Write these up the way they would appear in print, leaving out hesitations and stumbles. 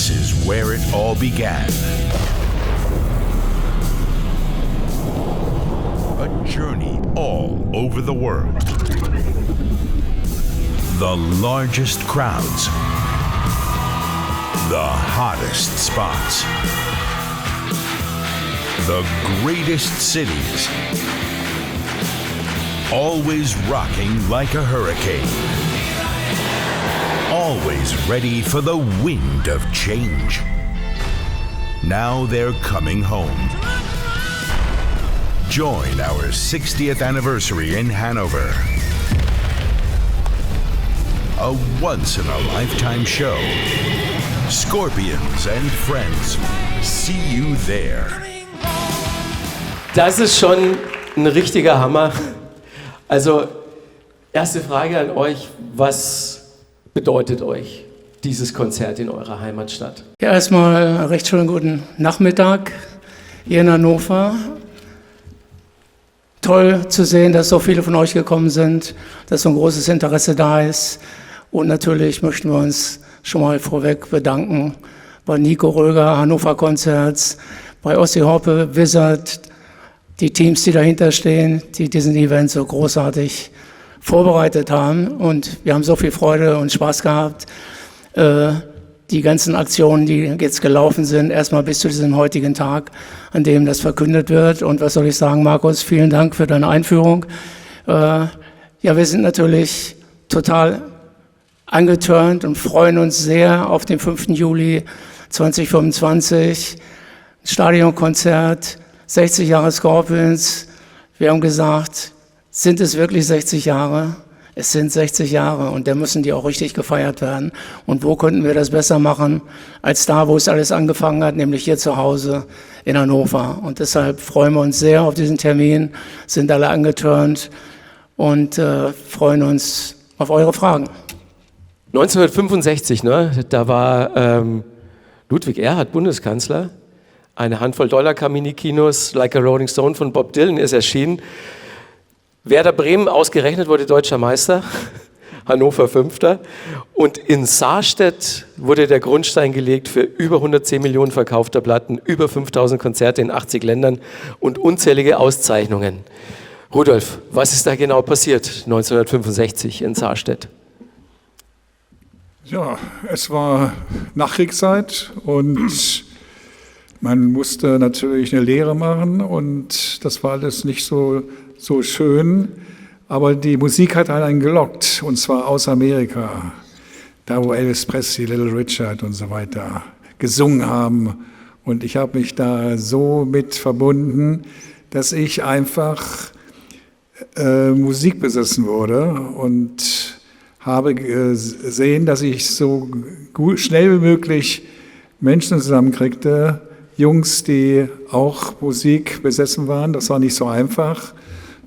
This is where it all began. A journey all over the world. The largest crowds. The hottest spots. The greatest cities. Always rocking like a hurricane. Always ready for the wind of change. Now they're coming home. Join our 60th anniversary in Hanover. A once-in-a-lifetime show. Scorpions and Friends. See you there. Das ist schon ein richtiger Hammer. Also, erste Frage an euch. Was bedeutet euch dieses Konzert in eurer Heimatstadt? Ja, erstmal recht schönen guten Nachmittag hier in Hannover. Toll zu sehen, dass so viele von euch gekommen sind, dass so ein großes Interesse da ist. Und natürlich möchten wir uns schon mal vorweg bedanken bei Nico Röger, Hannover Concerts, bei Ossi Hoppe, Wizard, die Teams, die dahinter stehen, die diesen Event so großartig vorbereitet haben. Und wir haben so viel Freude und Spaß gehabt. Die ganzen Aktionen, die jetzt gelaufen sind, erstmal bis zu diesem heutigen Tag, an dem das verkündet wird. Und was soll ich sagen, Markus, vielen Dank für deine Einführung. Ja, wir sind natürlich total angeturnt und freuen uns sehr auf den 5. Juli 2025. Stadionkonzert, 60 Jahre Scorpions. Wir haben gesagt, sind es wirklich 60 Jahre? Es sind 60 Jahre und da müssen die auch richtig gefeiert werden. Und wo könnten wir das besser machen, als da, wo es alles angefangen hat, nämlich hier zu Hause in Hannover. Und deshalb freuen wir uns sehr auf diesen Termin, sind alle angeturnt und freuen uns auf eure Fragen. 1965, ne, da war Ludwig Erhard Bundeskanzler. Eine Handvoll Dollar kam in die Kinos, Like a Rolling Stone von Bob Dylan ist erschienen. Werder Bremen ausgerechnet wurde deutscher Meister, Hannover Fünfter. Und in Saarstedt wurde der Grundstein gelegt für über 110 Millionen verkaufter Platten, über 5000 Konzerte in 80 Ländern und unzählige Auszeichnungen. Rudolf, was ist da genau passiert 1965 in Saarstedt? Ja, es war Nachkriegszeit und man musste natürlich eine Lehre machen und das war alles nicht so schön, aber die Musik hat einen gelockt, und zwar aus Amerika, da wo Elvis Presley, Little Richard und so weiter gesungen haben. Und ich habe mich da so mit verbunden, dass ich einfach Musik besessen wurde und habe gesehen, dass ich so schnell wie möglich Menschen zusammenkriegte, Jungs, die auch Musik besessen waren. Das war nicht so einfach,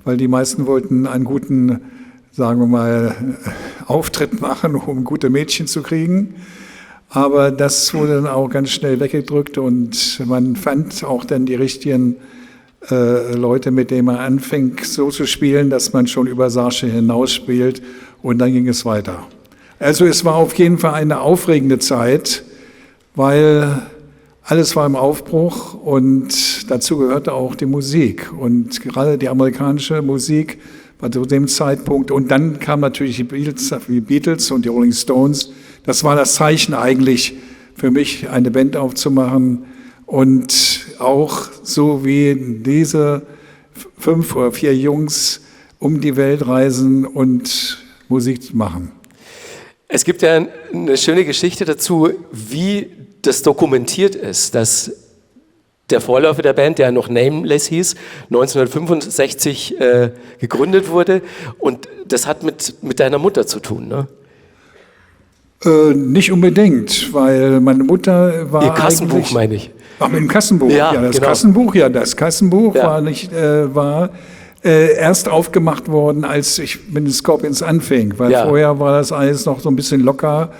weil die meisten wollten einen guten, sagen wir mal, Auftritt machen, um gute Mädchen zu kriegen. Aber das wurde dann auch ganz schnell weggedrückt und man fand auch dann die richtigen Leute, mit denen man anfing, so zu spielen, dass man schon über Saarstedt hinaus spielt, und dann ging es weiter. Also es war auf jeden Fall eine aufregende Zeit, weil alles war im Aufbruch und dazu gehörte auch die Musik und gerade die amerikanische Musik war zu dem Zeitpunkt, und dann kamen natürlich die Beatles und die Rolling Stones. Das war das Zeichen eigentlich für mich, eine Band aufzumachen und auch so wie diese 5 oder 4 Jungs um die Welt reisen und Musik machen. Es gibt ja eine schöne Geschichte dazu, wie das dokumentiert ist, dass der Vorläufer der Band, der noch Nameless hieß, 1965 gegründet wurde, und das hat mit deiner Mutter zu tun, ne? Nicht unbedingt, weil meine Mutter war Ihr Kassenbuch, meine ich. Ach, mit dem Kassenbuch, ja, das genau. Das Kassenbuch war erst aufgemacht worden, als ich mit den Scorpions anfing, weil vorher war das alles noch so ein bisschen locker.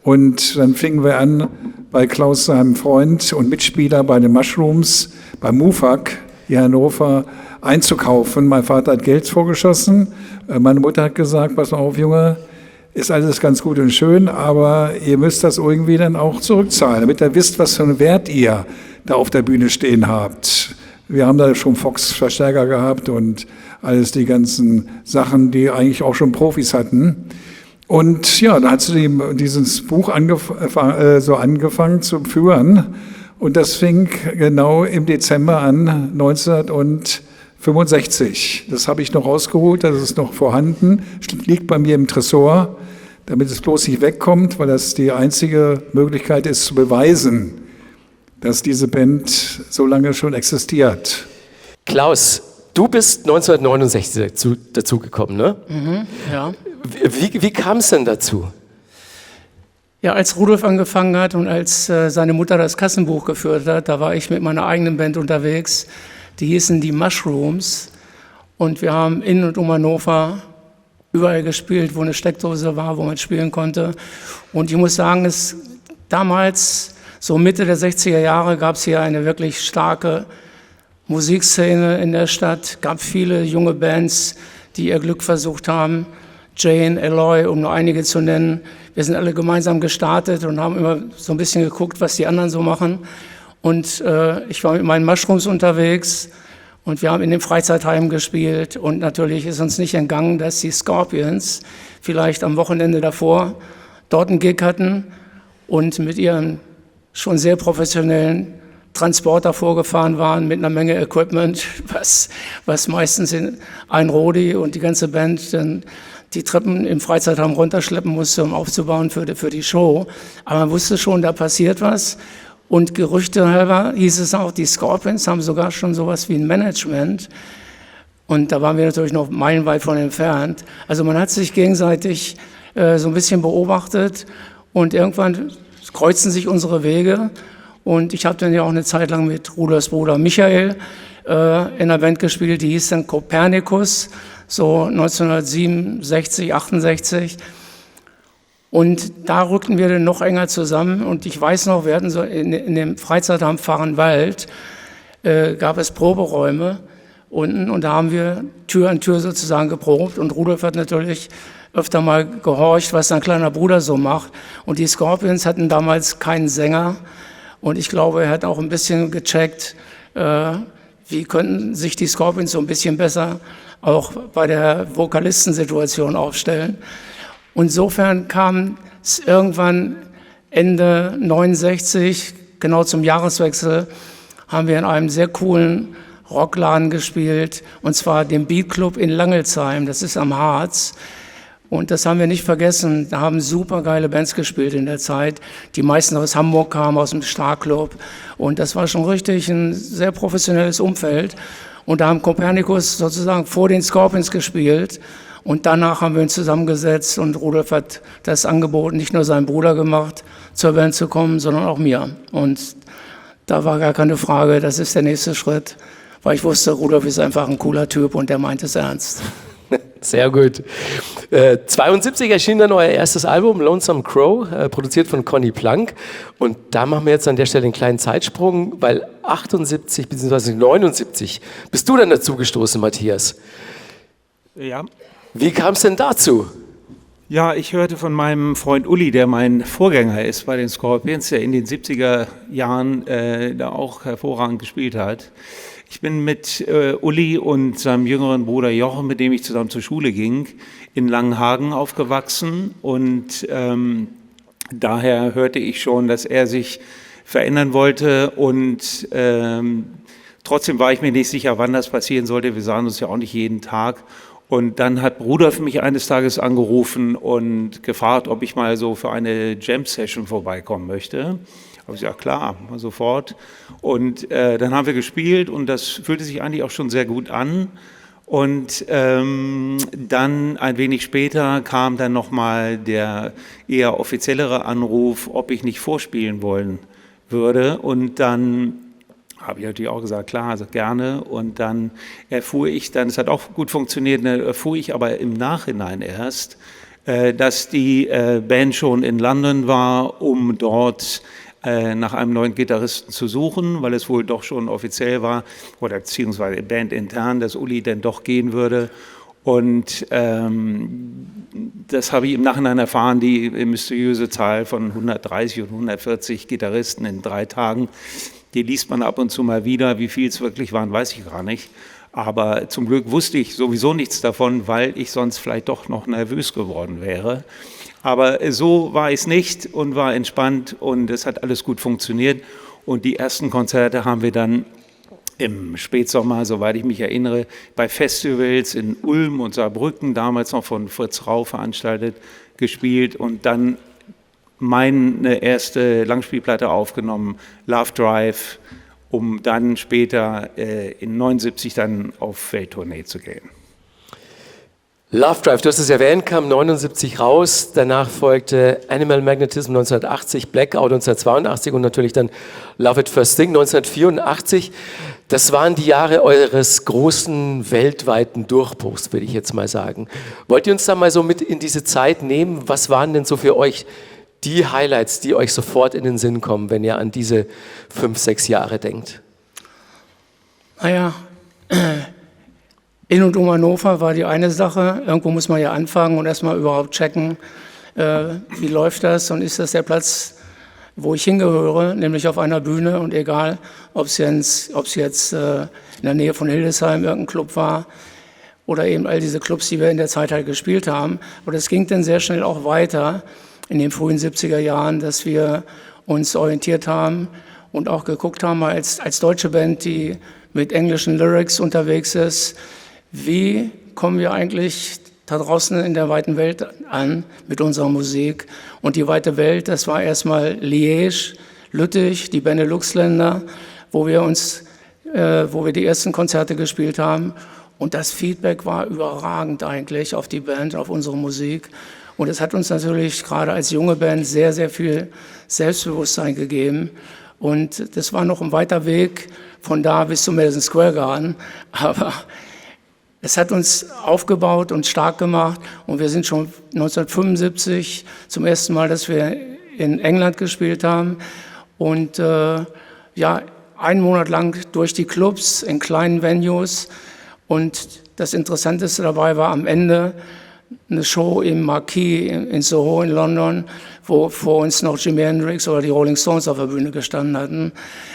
Und dann fingen wir an, bei Klaus, seinem Freund und Mitspieler bei den Mushrooms, bei Mufak hier in Hannover, einzukaufen. Mein Vater hat Geld vorgeschossen. Meine Mutter hat gesagt, pass mal auf, Junge, ist alles ganz gut und schön, aber ihr müsst das irgendwie dann auch zurückzahlen, damit ihr wisst, was für einen Wert ihr da auf der Bühne stehen habt. Wir haben da schon Fox-Verstärker gehabt und alles die ganzen Sachen, die eigentlich auch schon Profis hatten. Und ja, da hat sie dieses Buch angefangen zu führen. Und das fing genau im Dezember an, 1965. Das habe ich noch rausgeholt, das ist noch vorhanden, liegt bei mir im Tresor, damit es bloß nicht wegkommt, weil das die einzige Möglichkeit ist, zu beweisen, dass diese Band so lange schon existiert. Klaus, du bist 1969 dazu gekommen, ne? Ja. Wie kam es denn dazu? Ja, als Rudolf angefangen hat und als seine Mutter das Kassenbuch geführt hat, da war ich mit meiner eigenen Band unterwegs. Die hießen die Mushrooms und wir haben in und um Hannover überall gespielt, wo eine Steckdose war, wo man spielen konnte. Und ich muss sagen, damals, so Mitte der 60er Jahre, gab es hier eine wirklich starke Musikszene in der Stadt. Gab viele junge Bands, die ihr Glück versucht haben. Jane, Eloy, um nur einige zu nennen. Wir sind alle gemeinsam gestartet und haben immer so ein bisschen geguckt, was die anderen so machen. Und ich war mit meinen Mushrooms unterwegs und wir haben in dem Freizeitheim gespielt. Und natürlich ist uns nicht entgangen, dass die Scorpions vielleicht am Wochenende davor dort einen Gig hatten und mit ihren schon sehr professionellen Transporter vorgefahren waren mit einer Menge Equipment, was meistens ein Rodi und die ganze Band dann die Treppen im Freizeitraum runterschleppen musste, um aufzubauen für die Show. Aber man wusste schon, da passiert was. Und Gerüchte halber hieß es auch, die Scorpions haben sogar schon sowas wie ein Management. Und da waren wir natürlich noch meilenweit von entfernt. Also man hat sich gegenseitig so ein bisschen beobachtet und irgendwann kreuzen sich unsere Wege. Und ich habe dann ja auch eine Zeit lang mit Rudolfs Bruder Michael in einer Band gespielt, die hieß dann Copernicus, so 1967, 68. Und da rückten wir dann noch enger zusammen. Und ich weiß noch, wir hatten so in dem Freizeitheim Vahrenwald, gab es Proberäume unten. Und da haben wir Tür an Tür sozusagen geprobt. Und Rudolf hat natürlich öfter mal gehorcht, was sein kleiner Bruder so macht. Und die Scorpions hatten damals keinen Sänger. Und ich glaube, er hat auch ein bisschen gecheckt, wie könnten sich die Scorpions so ein bisschen besser auch bei der Vokalistensituation aufstellen. Insofern kam es irgendwann Ende 69, genau zum Jahreswechsel, haben wir in einem sehr coolen Rockladen gespielt, und zwar dem Beat Club in Langelsheim, das ist am Harz. Und das haben wir nicht vergessen, da haben super geile Bands gespielt in der Zeit, die meisten aus Hamburg kamen, aus dem Starclub. Und das war schon richtig ein sehr professionelles Umfeld. Und da haben Copernicus sozusagen vor den Scorpions gespielt. Und danach haben wir uns zusammengesetzt und Rudolf hat das Angebot nicht nur seinem Bruder gemacht, zur Band zu kommen, sondern auch mir. Und da war gar keine Frage, das ist der nächste Schritt, weil ich wusste, Rudolf ist einfach ein cooler Typ und der meint es ernst. Sehr gut. 72 erschien dann euer erstes Album, Lonesome Crow, produziert von Conny Plank. Und da machen wir jetzt an der Stelle einen kleinen Zeitsprung, weil 78 bzw. 79 bist du dann dazu gestoßen, Matthias. Ja. Wie kam es denn dazu? Ja, ich hörte von meinem Freund Uli, der mein Vorgänger ist bei den Scorpions, der in den 70er Jahren da auch hervorragend gespielt hat. Ich bin mit Uli und seinem jüngeren Bruder Jochen, mit dem ich zusammen zur Schule ging, in Langenhagen aufgewachsen. Und daher hörte ich schon, dass er sich verändern wollte. Und trotzdem war ich mir nicht sicher, wann das passieren sollte. Wir sahen uns ja auch nicht jeden Tag. Und dann hat Rudolf mich eines Tages angerufen und gefragt, ob ich mal so für eine Jam-Session vorbeikommen möchte. Habe ich gesagt, klar, mal sofort. Und dann haben wir gespielt und das fühlte sich eigentlich auch schon sehr gut an. Und dann ein wenig später kam dann nochmal der eher offiziellere Anruf, ob ich nicht vorspielen wollen würde. Und dann habe ich natürlich auch gesagt, klar, also gerne. Und dann erfuhr ich dann, es hat auch gut funktioniert, erfuhr ich aber im Nachhinein erst, dass die Band schon in London war, um dort nach einem neuen Gitarristen zu suchen, weil es wohl doch schon offiziell war, oder beziehungsweise Band intern, dass Uli denn doch gehen würde. Und das habe ich im Nachhinein erfahren, die mysteriöse Zahl von 130 und 140 Gitarristen in 3 Tagen, die liest man ab und zu mal wieder. Wie viel es wirklich waren, weiß ich gar nicht. Aber zum Glück wusste ich sowieso nichts davon, weil ich sonst vielleicht doch noch nervös geworden wäre. Aber so war es nicht und war entspannt und es hat alles gut funktioniert. Und die ersten Konzerte haben wir dann im Spätsommer, soweit ich mich erinnere, bei Festivals in Ulm und Saarbrücken, damals noch von Fritz Rau veranstaltet, gespielt und dann meine erste Langspielplatte aufgenommen, Love Drive, um dann später in 79 dann auf Welttournee zu gehen. Love Drive, du hast es erwähnt, kam 79 raus, danach folgte Animal Magnetism 1980, Blackout 1982 und natürlich dann Love at First Sting 1984. Das waren die Jahre eures großen weltweiten Durchbruchs, würde ich jetzt mal sagen. Wollt ihr uns da mal so mit in diese Zeit nehmen? Was waren denn so für euch die Highlights, die euch sofort in den Sinn kommen, wenn ihr an diese 5, 6 Jahre denkt? Naja, in und um Hannover war die eine Sache. Irgendwo muss man ja anfangen und erstmal überhaupt checken, wie läuft das und ist das der Platz, wo ich hingehöre, nämlich auf einer Bühne und egal, ob es jetzt in der Nähe von Hildesheim irgendein Club war oder eben all diese Clubs, die wir in der Zeit halt gespielt haben. Aber das ging dann sehr schnell auch weiter in den frühen 70er Jahren, dass wir uns orientiert haben und auch geguckt haben als deutsche Band, die mit englischen Lyrics unterwegs ist, wie kommen wir eigentlich da draußen in der weiten Welt an mit unserer Musik? Und die weite Welt, das war erstmal Liège, Lüttich, die Benelux-Länder, wo wir die ersten Konzerte gespielt haben. Und das Feedback war überragend eigentlich auf die Band, auf unsere Musik. Und es hat uns natürlich gerade als junge Band sehr, sehr viel Selbstbewusstsein gegeben. Und das war noch ein weiter Weg von da bis zum Madison Square Garden. Aber es hat uns aufgebaut und stark gemacht und wir sind schon 1975 zum ersten Mal, dass wir in England gespielt haben und einen Monat lang durch die Clubs in kleinen Venues und das Interessanteste dabei war am Ende eine Show im Marquis in Soho in London, wo vor uns noch Jimi Hendrix oder die Rolling Stones auf der Bühne gestanden hatten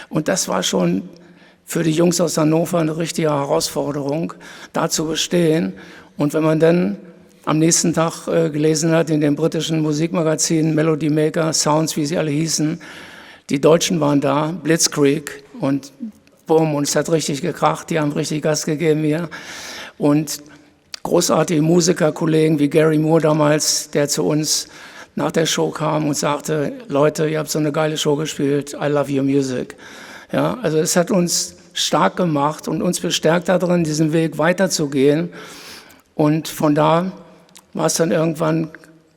und das war schon für die Jungs aus Hannover eine richtige Herausforderung, da zu bestehen. Und wenn man dann am nächsten Tag gelesen hat in den britischen Musikmagazinen, Melody Maker, Sounds, wie sie alle hießen, die Deutschen waren da, Blitzkrieg und bumm, und es hat richtig gekracht, die haben richtig Gas gegeben hier. Und großartige Musikerkollegen wie Gary Moore damals, der zu uns nach der Show kam und sagte, Leute, ihr habt so eine geile Show gespielt, I love your music. Ja, also es hat uns stark gemacht und uns bestärkt darin, diesen Weg weiterzugehen. Und von da war es dann irgendwann,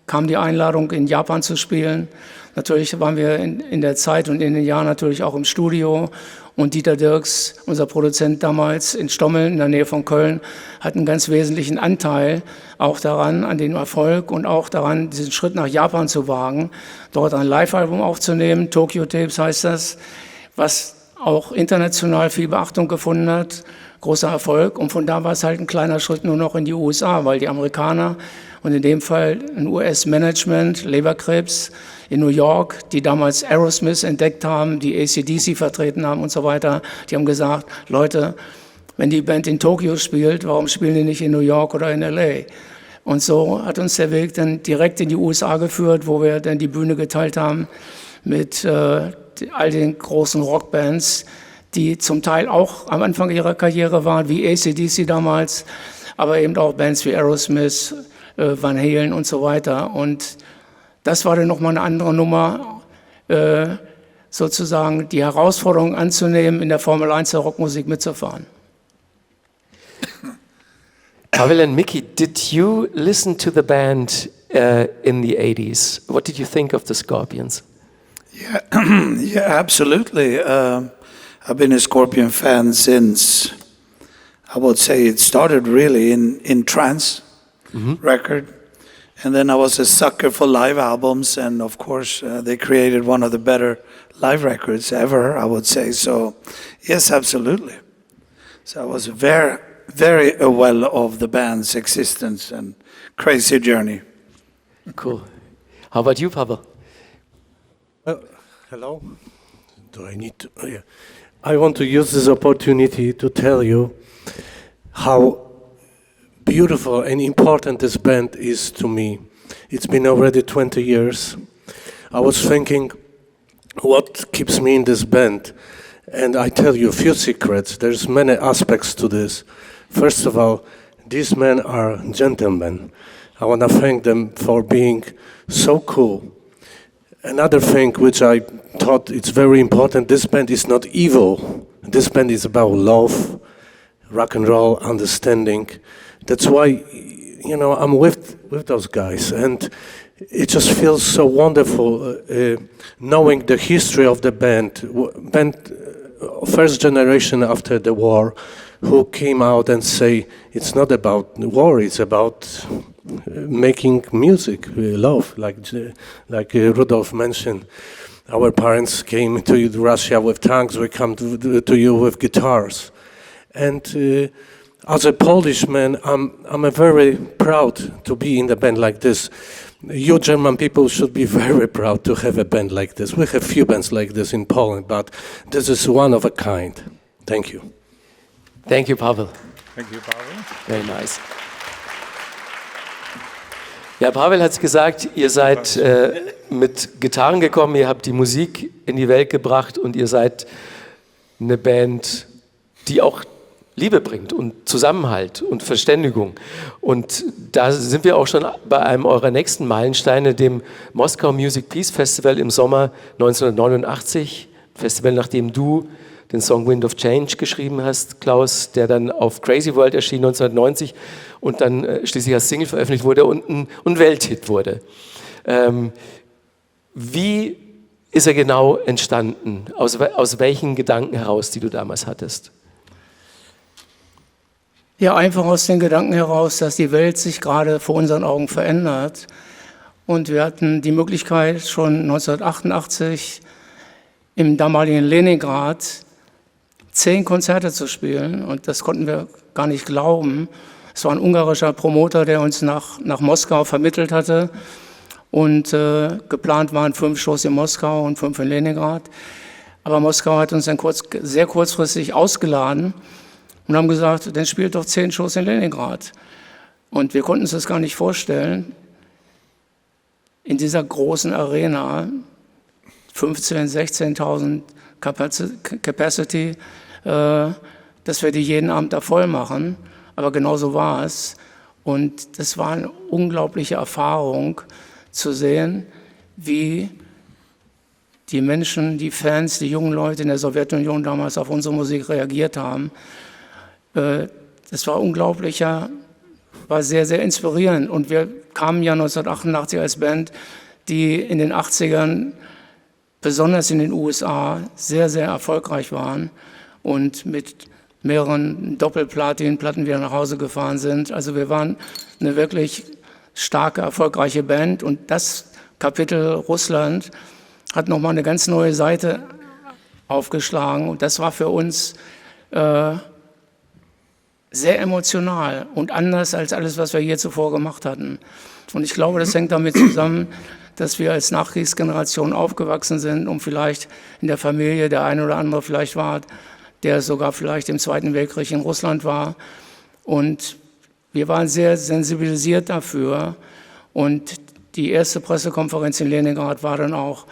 kam die Einladung, in Japan zu spielen. Natürlich waren wir in der Zeit und in den Jahren natürlich auch im Studio. Und Dieter Dirks, unser Produzent damals in Stommeln in der Nähe von Köln, hat einen ganz wesentlichen Anteil auch daran, an den Erfolg und auch daran, diesen Schritt nach Japan zu wagen, dort ein Live-Album aufzunehmen, Tokyo Tapes heißt das, was auch international viel Beachtung gefunden hat, großer Erfolg. Und von da war es halt ein kleiner Schritt nur noch in die USA, weil die Amerikaner und in dem Fall ein US-Management, Leberkrebs in New York, die damals Aerosmith entdeckt haben, die AC/DC vertreten haben und so weiter, die haben gesagt, Leute, wenn die Band in Tokio spielt, warum spielen die nicht in New York oder in LA? Und so hat uns der Weg dann direkt in die USA geführt, wo wir dann die Bühne geteilt haben mit all den großen Rockbands, die zum Teil auch am Anfang ihrer Karriere waren, wie AC/DC damals, aber eben auch Bands wie Aerosmith, Van Halen und so weiter. Und das war dann nochmal eine andere Nummer, sozusagen die Herausforderung anzunehmen, in der Formel 1 der Rockmusik mitzufahren. Pavel and Mickey, did you listen to the band in the 80s? What did you think of the Scorpions? Yeah, absolutely. I've been a Scorpion fan since, I would say it started really in trance record. And then I was a sucker for live albums. And of course, they created one of the better live records ever, I would say. So, yes, absolutely. So I was very, very well of the band's existence and crazy journey. Cool. How about you, Pavel? Hello. Do I need to? Oh, yeah. I want to use this opportunity to tell you how beautiful and important this band is to me. It's been already 20 years. I was thinking, what keeps me in this band? And I tell you a few secrets. There's many aspects to this. First of all, these men are gentlemen. I want to thank them for being so cool. Another thing which I thought it's very important, this band is not evil. This band is about love, rock and roll, understanding. That's why, I'm with those guys. And it just feels so wonderful knowing the history of the band. First generation after the war, who came out and say, it's not about war, it's about making music, love, like Rudolf mentioned. Our parents came to Russia with tanks, we come to you with guitars. And as a Polish man, I'm very proud to be in a band like this. You German people should be very proud to have a band like this. We have few bands like this in Poland, but this is one of a kind. Thank you. Thank you, Pavel. Thank you, Pavel. Very nice. Ja, Pavel hat es gesagt, ihr seid mit Gitarren gekommen, ihr habt die Musik in die Welt gebracht und ihr seid eine Band, die auch Liebe bringt und Zusammenhalt und Verständigung. Und da sind wir auch schon bei einem eurer nächsten Meilensteine, dem Moskau Music Peace Festival im Sommer 1989. Festival, nachdem du den Song Wind of Change geschrieben hast, Klaus, der dann auf Crazy World erschien 1990 und dann schließlich als Single veröffentlicht wurde und ein Welthit wurde. Wie ist er genau entstanden? Aus welchen Gedanken heraus, die du damals hattest? Ja, einfach aus den Gedanken heraus, dass die Welt sich gerade vor unseren Augen verändert. Und wir hatten die Möglichkeit, schon 1988 im damaligen Leningrad 10 Konzerte zu spielen. Und das konnten wir gar nicht glauben. Es war ein ungarischer Promoter, der uns nach Moskau vermittelt hatte. Und geplant waren 5 Shows in Moskau und 5 in Leningrad. Aber Moskau hat uns dann sehr kurzfristig ausgeladen und haben gesagt, dann spielt doch 10 Shows in Leningrad. Und wir konnten uns das gar nicht vorstellen, in dieser großen Arena, 15.000, 16.000 Capacity, dass wir die jeden Abend da voll machen. Aber genau so war es. Und das war eine unglaubliche Erfahrung, zu sehen, wie die Menschen, die Fans, die jungen Leute in der Sowjetunion damals auf unsere Musik reagiert haben. Das war unglaublich, war sehr, sehr inspirierend. Und wir kamen ja 1988 als Band, die in den 80ern, besonders in den USA, sehr, sehr erfolgreich waren und mit mehreren Doppelplatin-Platten wieder nach Hause gefahren sind. Also wir waren eine wirklich starke, erfolgreiche Band. Und das Kapitel Russland hat nochmal eine ganz neue Seite aufgeschlagen. Und das war für uns sehr emotional und anders als alles, was wir je zuvor gemacht hatten. Und ich glaube, das hängt damit zusammen, dass wir als Nachkriegsgeneration aufgewachsen sind und vielleicht in der Familie der eine oder andere vielleicht war, der sogar vielleicht im Zweiten Weltkrieg in Russland war. Und wir waren sehr sensibilisiert dafür. Und die erste Pressekonferenz in Leningrad war dann auch,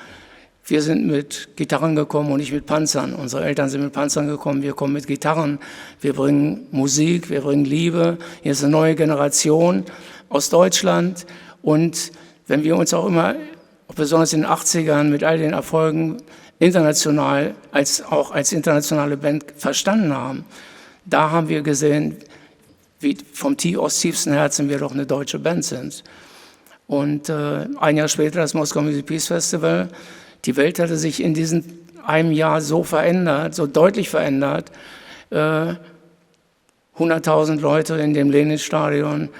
wir sind mit Gitarren gekommen und nicht mit Panzern. Unsere Eltern sind mit Panzern gekommen, wir kommen mit Gitarren. Wir bringen Musik, wir bringen Liebe. Hier ist eine neue Generation aus Deutschland. Und wenn wir uns auch immer, besonders in den 80ern, mit all den Erfolgen international, auch als internationale Band verstanden haben, da haben wir gesehen, wie aus tiefstem Herzen wir doch eine deutsche Band sind. Und ein Jahr später das Moskau Music Peace Festival. Die Welt hatte sich in diesem einem Jahr so verändert, so deutlich verändert. 100.000 Leute in dem Lenin-Stadion,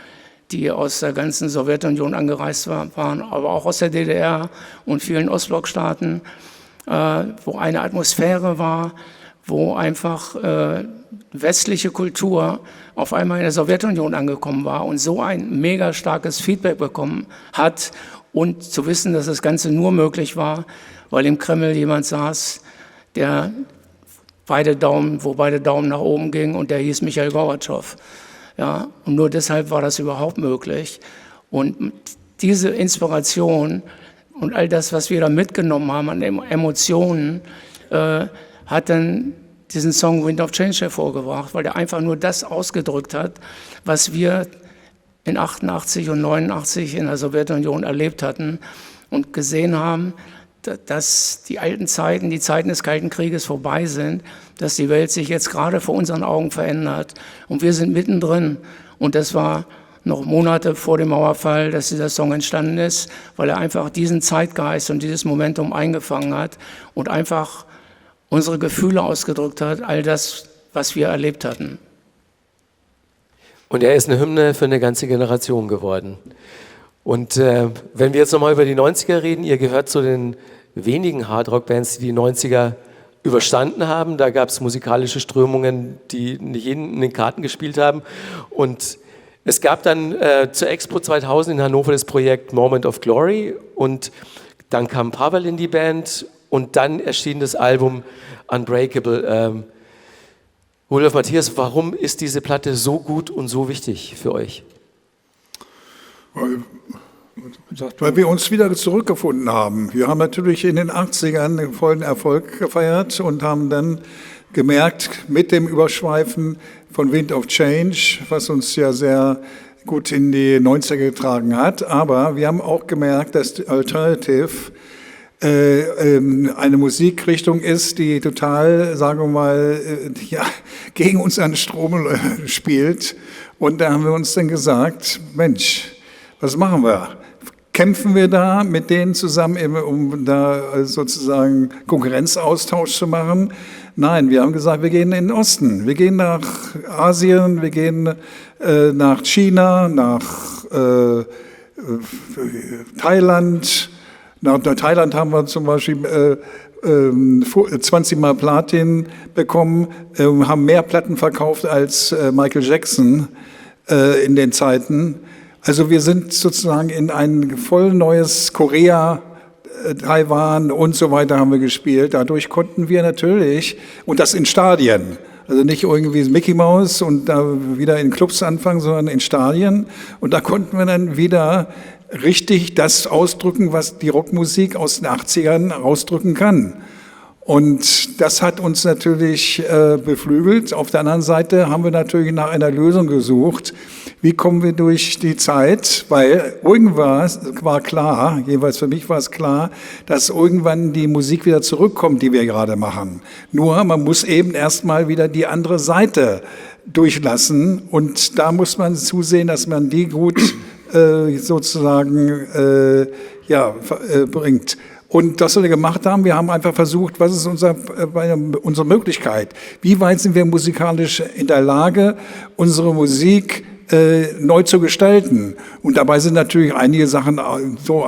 die aus der ganzen Sowjetunion angereist waren, aber auch aus der DDR und vielen Ostblockstaaten, wo eine Atmosphäre war, wo einfach westliche Kultur auf einmal in der Sowjetunion angekommen war und so ein mega starkes Feedback bekommen hat und zu wissen, dass das Ganze nur möglich war, weil im Kreml jemand saß, wo beide Daumen nach oben gingen und der hieß Michail Gorbatschow. Ja, und nur deshalb war das überhaupt möglich. Und diese Inspiration und all das, was wir da mitgenommen haben an Emotionen, hat dann diesen Song Wind of Change hervorgebracht, weil der einfach nur das ausgedrückt hat, was wir in 88 und 89 in der Sowjetunion erlebt hatten und gesehen haben, dass die alten Zeiten, die Zeiten des Kalten Krieges vorbei sind, dass die Welt sich jetzt gerade vor unseren Augen verändert. Und wir sind mittendrin. Und das war noch Monate vor dem Mauerfall, dass dieser Song entstanden ist, weil er einfach diesen Zeitgeist und dieses Momentum eingefangen hat und einfach unsere Gefühle ausgedrückt hat, all das, was wir erlebt hatten. Und er ist eine Hymne für eine ganze Generation geworden. Und wenn wir jetzt nochmal über die 90er reden, ihr gehört zu den wenigen Hardrock-Bands, die die 90er überstanden haben. Da gab es musikalische Strömungen, die nicht in den Karten gespielt haben. Und es gab dann zur Expo 2000 in Hannover das Projekt Moment of Glory. Und dann kam Pavel in die Band und dann erschien das Album Unbreakable. Rudolf Matthias, warum ist diese Platte so gut und so wichtig für euch? Weil wir uns wieder zurückgefunden haben. Wir haben natürlich in den 80ern einen vollen Erfolg gefeiert und haben dann gemerkt, mit dem Überschweifen von Wind of Change, was uns ja sehr gut in die 90er getragen hat, aber wir haben auch gemerkt, dass die Alternative eine Musikrichtung ist, die total, sagen wir mal, gegen unseren Strom spielt. Und da haben wir uns dann gesagt, Mensch, was machen wir? Kämpfen wir da mit denen zusammen, um da sozusagen Konkurrenzaustausch zu machen? Nein, wir haben gesagt, wir gehen in den Osten. Wir gehen nach Asien, wir gehen nach China, nach Thailand. Nach Thailand haben wir zum Beispiel 20 Mal Platin bekommen, haben mehr Platten verkauft als Michael Jackson in den Zeiten. Also wir sind sozusagen in ein voll neues Korea, Taiwan und so weiter haben wir gespielt. Dadurch konnten wir natürlich, und das in Stadien, also nicht irgendwie Mickey Mouse und da wieder in Clubs anfangen, sondern in Stadien. Und da konnten wir dann wieder richtig das ausdrücken, was die Rockmusik aus den 80ern ausdrücken kann. Und das hat uns natürlich beflügelt. Auf der anderen Seite haben wir natürlich nach einer Lösung gesucht. Wie kommen wir durch die Zeit? Weil irgendwann war klar, jeweils für mich war es klar, dass irgendwann die Musik wieder zurückkommt, die wir gerade machen. Nur man muss eben erstmal wieder die andere Seite durchlassen. Und da muss man zusehen, dass man die gut sozusagen bringt. Und das, was wir gemacht haben, wir haben einfach versucht, was ist unsere Möglichkeit? Wie weit sind wir musikalisch in der Lage, unsere Musik neu zu gestalten? Und dabei sind natürlich einige Sachen so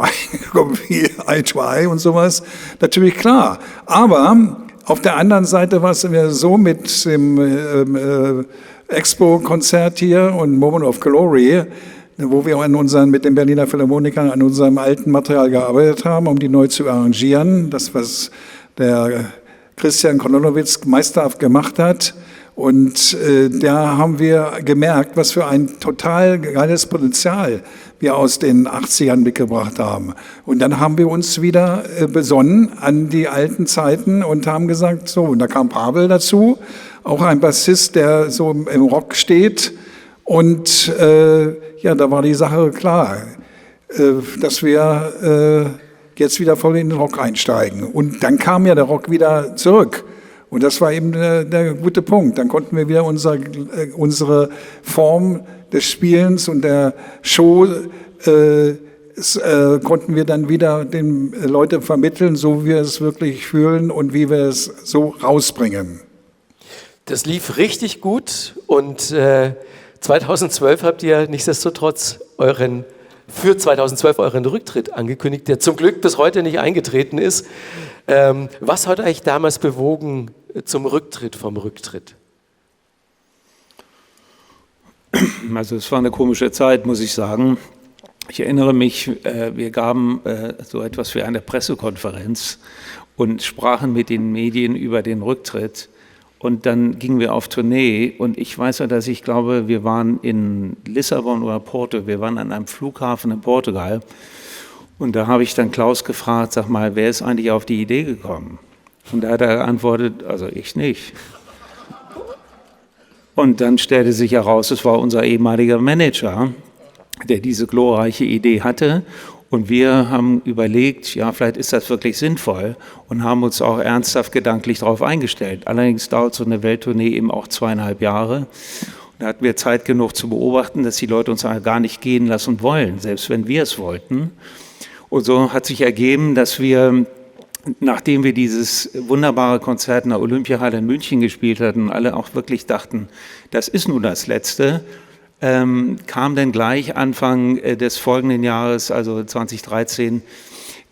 wie Eye to Eye und sowas natürlich klar. Aber auf der anderen Seite war es mir so mit dem Expo-Konzert hier und Moment of Glory, wo wir mit den Berliner Philharmonikern an unserem alten Material gearbeitet haben, um die neu zu arrangieren. Das, was der Christian Kononowitz meisterhaft gemacht hat. Und da haben wir gemerkt, was für ein total geiles Potenzial wir aus den 80ern mitgebracht haben. Und dann haben wir uns wieder besonnen an die alten Zeiten und haben gesagt, so, und da kam Pavel dazu, auch ein Bassist, der so im Rock steht. Und da war die Sache klar, dass wir jetzt wieder voll in den Rock einsteigen. Und dann kam ja der Rock wieder zurück. Und das war eben der gute Punkt. Dann konnten wir wieder unsere Form des Spielens und der Show konnten wir dann wieder den Leuten vermitteln, so wie wir es wirklich fühlen und wie wir es so rausbringen. Das lief richtig gut und 2012 habt ihr nichtsdestotrotz euren für 2012 euren Rücktritt angekündigt, der zum Glück bis heute nicht eingetreten ist. Was hat euch damals bewogen zum Rücktritt vom Rücktritt? Also es war eine komische Zeit, muss ich sagen. Ich erinnere mich, wir gaben so etwas wie eine Pressekonferenz und sprachen mit den Medien über den Rücktritt. Und dann gingen wir auf Tournee und ich weiß ja, dass ich glaube, wir waren in Lissabon oder Porto, wir waren an einem Flughafen in Portugal und da habe ich dann Klaus gefragt, sag mal, wer ist eigentlich auf die Idee gekommen? Und da hat er geantwortet, also ich nicht. Und dann stellte sich heraus, es war unser ehemaliger Manager, der diese glorreiche Idee hatte. Und wir haben überlegt, ja, vielleicht ist das wirklich sinnvoll und haben uns auch ernsthaft gedanklich darauf eingestellt. Allerdings dauert so eine Welttournee eben auch 2,5 Jahre. Und da hatten wir Zeit genug zu beobachten, dass die Leute uns gar nicht gehen lassen wollen, selbst wenn wir es wollten. Und so hat sich ergeben, dass wir, nachdem wir dieses wunderbare Konzert in der Olympiahalle in München gespielt hatten und alle auch wirklich dachten, das ist nun das Letzte, kam dann gleich Anfang des folgenden Jahres, also 2013,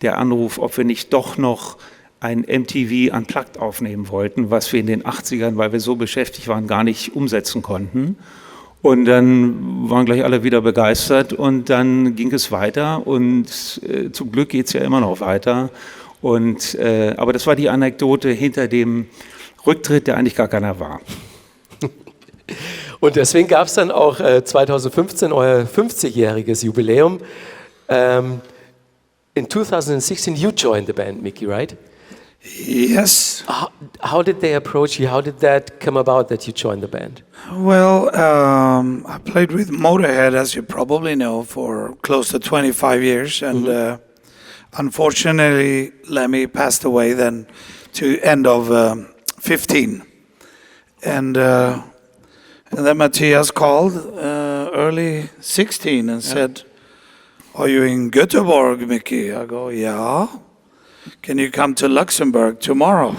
der Anruf, ob wir nicht doch noch ein MTV Unplugged aufnehmen wollten, was wir in den 80ern, weil wir so beschäftigt waren, gar nicht umsetzen konnten. Und dann waren gleich alle wieder begeistert und dann ging es weiter und zum Glück geht es ja immer noch weiter. Und, aber das war die Anekdote hinter dem Rücktritt, der eigentlich gar keiner war. Und deswegen gab es dann auch 2015 euer 50-jähriges Jubiläum. In 2016 you joined the band, Mickey, right? Yes. How did they approach you? How did that come about that you joined the band? Well, I played with Motorhead, as you probably know, for close to 25 years. And unfortunately, Lemmy passed away then to end of 15. And then Matthias called early 16 and said, "Are you in Göteborg, Mickey?" I go, "Yeah. Can you come to Luxembourg tomorrow?"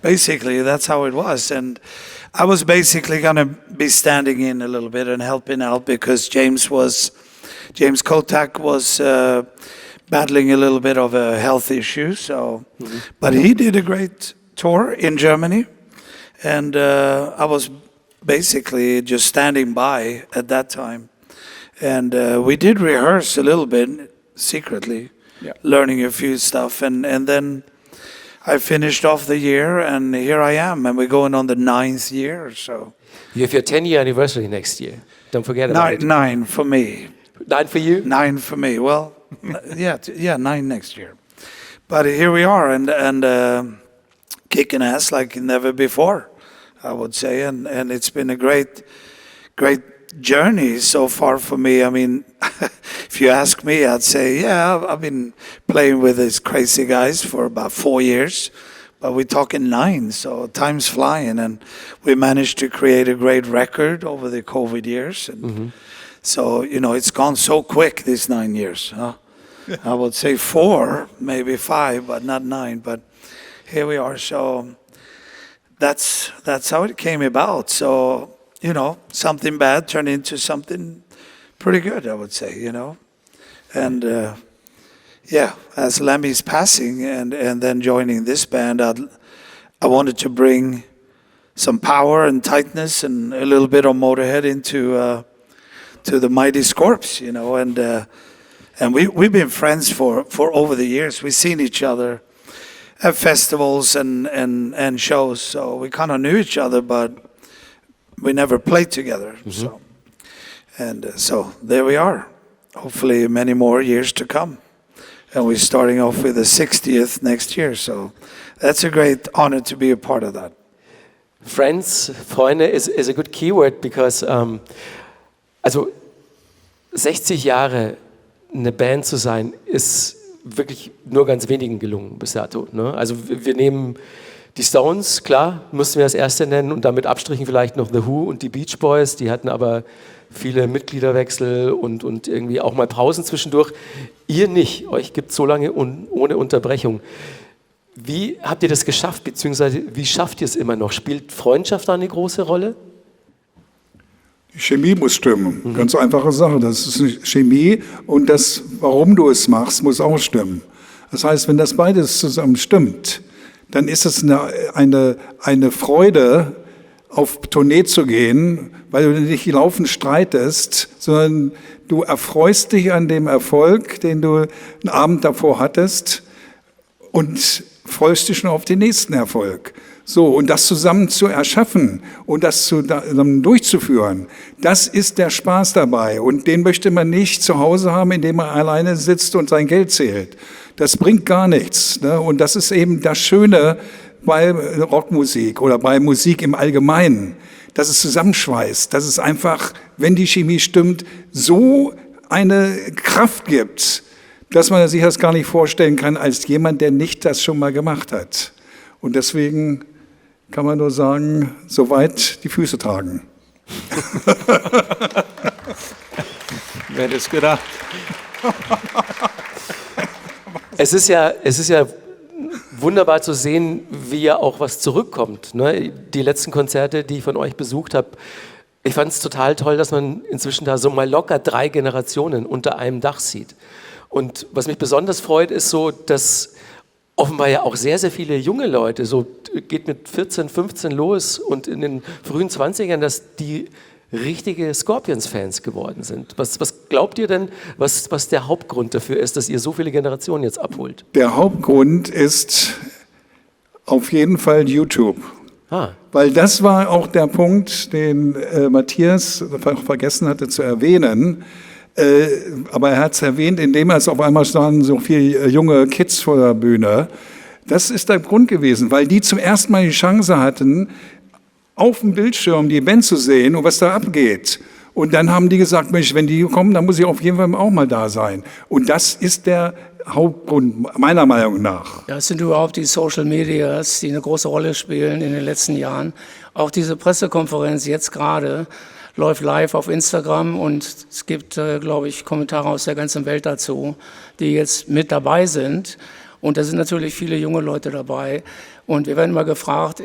Basically, that's how it was. And I was basically going to be standing in a little bit and helping out because James Kotak was battling a little bit of a health issue. So, but he did a great tour in Germany, and I was basically just standing by at that time. And we did rehearse a little bit secretly, learning a few stuff. And then I finished off the year, and here I am. And we're going on the 9th year. So You have your 10-year anniversary next year. Don't forget about it. 9 for me. 9 for you? 9 for me. Well, yeah, 9 next year. But here we are, and kicking ass like never before, I would say, and it's been a great journey so far for me. I mean, if you ask me, I'd say, yeah, I've been playing with these crazy guys for about 4 years, but we're talking 9, so time's flying, and we managed to create a great record over the COVID years, and so, you know, it's gone so quick, these 9 years, huh? I would say 4, maybe 5, but not 9, but here we are, so that's how it came about. So, you know, something bad turned into something pretty good, I would say, you know. And yeah, as Lemmy's passing and then joining this band, I wanted to bring some power and tightness and a little bit of Motorhead into to the Mighty Scorps, you know. And we've been friends for over the years. We've seen each other at festivals and shows, so we kind of knew each other, but we never played together. So, so there we are. Hopefully, many more years to come, and we're starting off with the 60th next year. So that's a great honor to be a part of that. Friends, Freunde is a good keyword because, also 60 Jahre eine Band zu sein, ist wirklich nur ganz wenigen gelungen bis dato. Ne? Also wir nehmen die Stones, klar, mussten wir das erste nennen und damit Abstrichen vielleicht noch The Who und die Beach Boys, die hatten aber viele Mitgliederwechsel und irgendwie auch mal Pausen zwischendurch. Ihr nicht, euch gibt es so lange ohne Unterbrechung. Wie habt ihr das geschafft, beziehungsweise wie schafft ihr es immer noch? Spielt Freundschaft da eine große Rolle? Die Chemie muss stimmen. Ganz einfache Sache. Das ist eine Chemie und das, warum du es machst, muss auch stimmen. Das heißt, wenn das beides zusammen stimmt, dann ist es eine Freude, auf Tournee zu gehen, weil du nicht laufend streitest, sondern du erfreust dich an dem Erfolg, den du einen Abend davor hattest und freust dich schon auf den nächsten Erfolg. So, und das zusammen zu erschaffen und das zusammen durchzuführen, das ist der Spaß dabei. Und den möchte man nicht zu Hause haben, indem man alleine sitzt und sein Geld zählt. Das bringt gar nichts. Ne? Und das ist eben das Schöne bei Rockmusik oder bei Musik im Allgemeinen, dass es zusammenschweißt, dass es einfach, wenn die Chemie stimmt, so eine Kraft gibt, dass man sich das gar nicht vorstellen kann als jemand, der nicht das schon mal gemacht hat. Und deswegen kann man nur sagen, soweit die Füße tragen. Wer hätte es gedacht? Es ist ja wunderbar zu sehen, wie ja auch was zurückkommt. Ne? Die letzten Konzerte, die ich von euch besucht habe, ich fand es total toll, dass man inzwischen da so mal locker 3 Generationen unter einem Dach sieht. Und was mich besonders freut, ist so, dass offenbar ja auch sehr, sehr viele junge Leute, so geht mit 14, 15 los und in den frühen 20ern, dass die richtige Scorpions-Fans geworden sind. Was glaubt ihr denn, was der Hauptgrund dafür ist, dass ihr so viele Generationen jetzt abholt? Der Hauptgrund ist auf jeden Fall YouTube. Weil das war auch der Punkt, den Matthias vergessen hatte zu erwähnen. Aber er hat es erwähnt, indem es auf einmal standen so viele junge Kids vor der Bühne. Das ist der Grund gewesen, weil die zum ersten Mal die Chance hatten, auf dem Bildschirm die Band zu sehen und was da abgeht. Und dann haben die gesagt, Mensch, wenn die kommen, dann muss ich auf jeden Fall auch mal da sein. Und das ist der Hauptgrund, meiner Meinung nach. Ja, es sind überhaupt die Social Medias, die eine große Rolle spielen in den letzten Jahren. Auch diese Pressekonferenz jetzt gerade läuft live auf Instagram und es gibt, glaube ich, Kommentare aus der ganzen Welt dazu, die jetzt mit dabei sind. Und da sind natürlich viele junge Leute dabei. Und wir werden mal gefragt,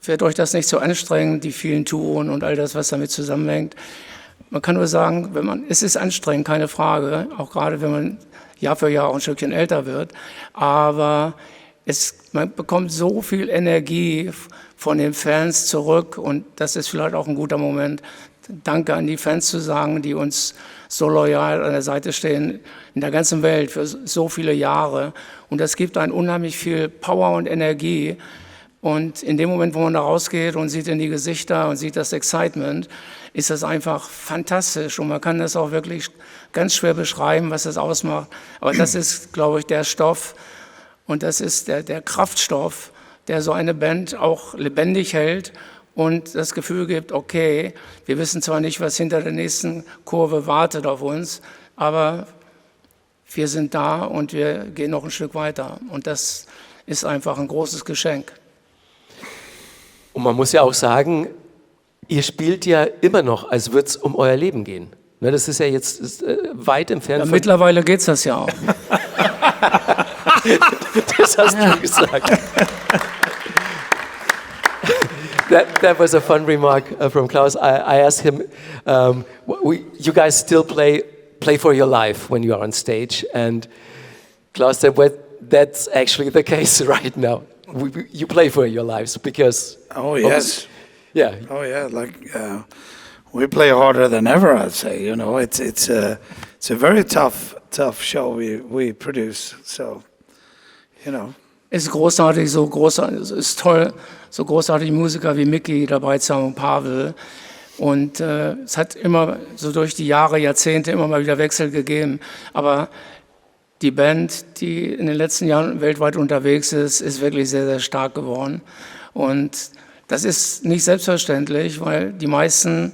wird euch das nicht so anstrengend, die vielen Touren und all das, was damit zusammenhängt? Man kann nur sagen, es ist anstrengend, keine Frage, auch gerade wenn man Jahr für Jahr auch ein Stückchen älter wird, aber man bekommt so viel Energie von den Fans zurück und das ist vielleicht auch ein guter Moment, Danke an die Fans zu sagen, die uns so loyal an der Seite stehen in der ganzen Welt für so viele Jahre und das gibt einem unheimlich viel Power und Energie. Und in dem Moment, wo man da rausgeht und sieht in die Gesichter und sieht das Excitement, ist das einfach fantastisch. Und man kann das auch wirklich ganz schwer beschreiben, was das ausmacht. Aber das ist, glaube ich, der Stoff und das ist der Kraftstoff, der so eine Band auch lebendig hält und das Gefühl gibt, okay, wir wissen zwar nicht, was hinter der nächsten Kurve wartet auf uns, aber wir sind da und wir gehen noch ein Stück weiter. Und das ist einfach ein großes Geschenk. Und man muss ja auch sagen, ihr spielt ja immer noch, als würde es um euer Leben gehen. Ne, das ist ja jetzt weit entfernt. Ja, mittlerweile geht es das ja auch. Das hast du gesagt. That was a fun remark from Klaus. I asked him, you guys still play for your life when you are on stage. And Klaus said, well, that's actually the case right now. You play for your lives because... Oh, yes. Yeah. Oh, yeah. Like, we play harder than ever, I'd say. You know, it's a very tough show we produce. So, you know. Es ist großartig, es ist toll, so großartige Musiker wie Micky dabei zu haben und Pavel. Und es hat immer so durch die Jahre, Jahrzehnte immer mal wieder Wechsel gegeben. Aber die Band, die in den letzten Jahren weltweit unterwegs ist, ist wirklich sehr, sehr stark geworden. Und das ist nicht selbstverständlich, weil die meisten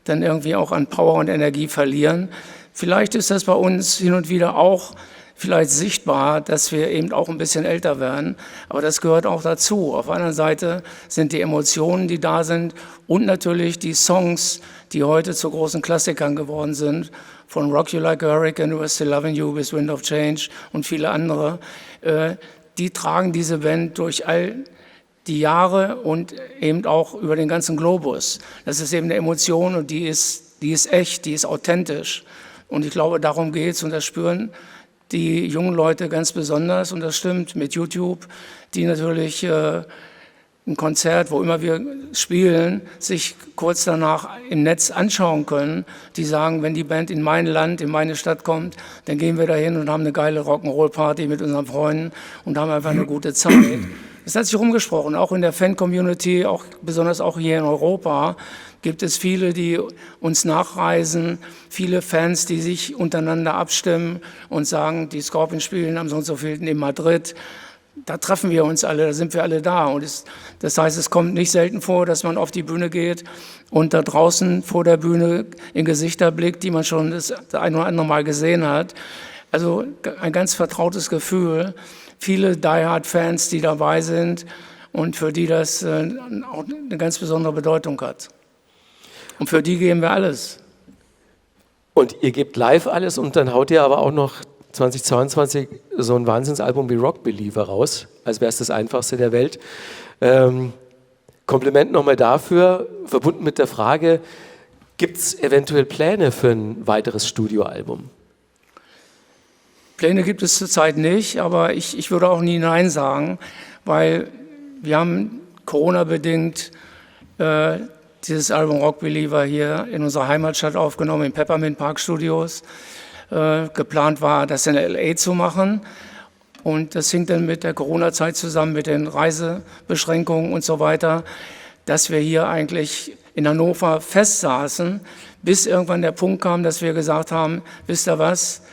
dann irgendwie auch an Power und Energie verlieren. Vielleicht ist das bei uns hin und wieder auch vielleicht sichtbar, dass wir eben auch ein bisschen älter werden, aber das gehört auch dazu. Auf der anderen Seite sind die Emotionen, die da sind und natürlich die Songs, die heute zu großen Klassikern geworden sind, von Rock You Like a Hurricane, We're Still Loving You bis Wind of Change und viele andere, die tragen diese Band durch all die Jahre und eben auch über den ganzen Globus. Das ist eben eine Emotion und die ist echt, die ist authentisch. Und ich glaube, darum geht's und das spüren die jungen Leute ganz besonders. Und das stimmt mit YouTube, die natürlich ein Konzert, wo immer wir spielen, sich kurz danach im Netz anschauen können. Die sagen, wenn die Band in mein Land, in meine Stadt kommt, dann gehen wir dahin und haben eine geile Rock'n'Roll-Party mit unseren Freunden und haben einfach eine gute Zeit. Das hat sich rumgesprochen, auch in der Fan-Community, auch, besonders auch hier in Europa, gibt es viele, die uns nachreisen, viele Fans, die sich untereinander abstimmen und sagen, die Scorpions spielen am so und so vielen in Madrid. Da treffen wir uns alle, da sind wir alle da. Und das heißt, es kommt nicht selten vor, dass man auf die Bühne geht und da draußen vor der Bühne in Gesichter blickt, die man schon das ein oder andere Mal gesehen hat. Also ein ganz vertrautes Gefühl. Viele Die-Hard-Fans, die dabei sind und für die das auch eine ganz besondere Bedeutung hat. Und für die geben wir alles. Und ihr gebt live alles und dann haut ihr aber auch noch 2022 so ein Wahnsinnsalbum wie Rock Believer raus, als wäre es das einfachste der Welt. Kompliment nochmal dafür, verbunden mit der Frage, gibt es eventuell Pläne für ein weiteres Studioalbum? Pläne gibt es zurzeit nicht, aber ich würde auch nie Nein sagen, weil wir haben Corona-bedingt dieses Album Rock Believer hier in unserer Heimatstadt aufgenommen, im Peppermint Park Studios. Geplant war, das in L.A. zu machen. Und das hing dann mit der Corona-Zeit zusammen, mit den Reisebeschränkungen und so weiter, dass wir hier eigentlich in Hannover festsaßen, bis irgendwann der Punkt kam, dass wir gesagt haben, wisst ihr was,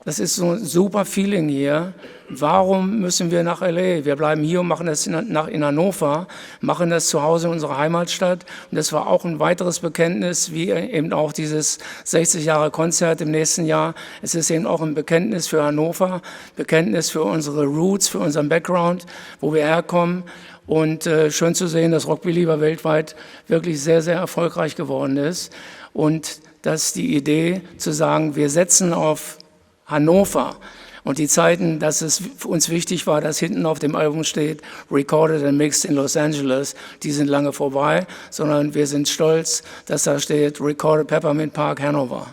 das ist so ein super Feeling hier. Warum müssen wir nach L.A.? Wir bleiben hier und machen das in Hannover, machen das zu Hause in unserer Heimatstadt. Und das war auch ein weiteres Bekenntnis, wie eben auch dieses 60 Jahre Konzert im nächsten Jahr. Es ist eben auch ein Bekenntnis für Hannover, Bekenntnis für unsere Roots, für unseren Background, wo wir herkommen. Und schön zu sehen, dass Rock Believer weltweit wirklich sehr, sehr erfolgreich geworden ist. Und dass die Idee zu sagen, wir setzen auf Hannover. Und die Zeiten, dass es für uns wichtig war, dass hinten auf dem Album steht, Recorded and Mixed in Los Angeles, die sind lange vorbei, sondern wir sind stolz, dass da steht, Recorded Peppermint Park, Hannover.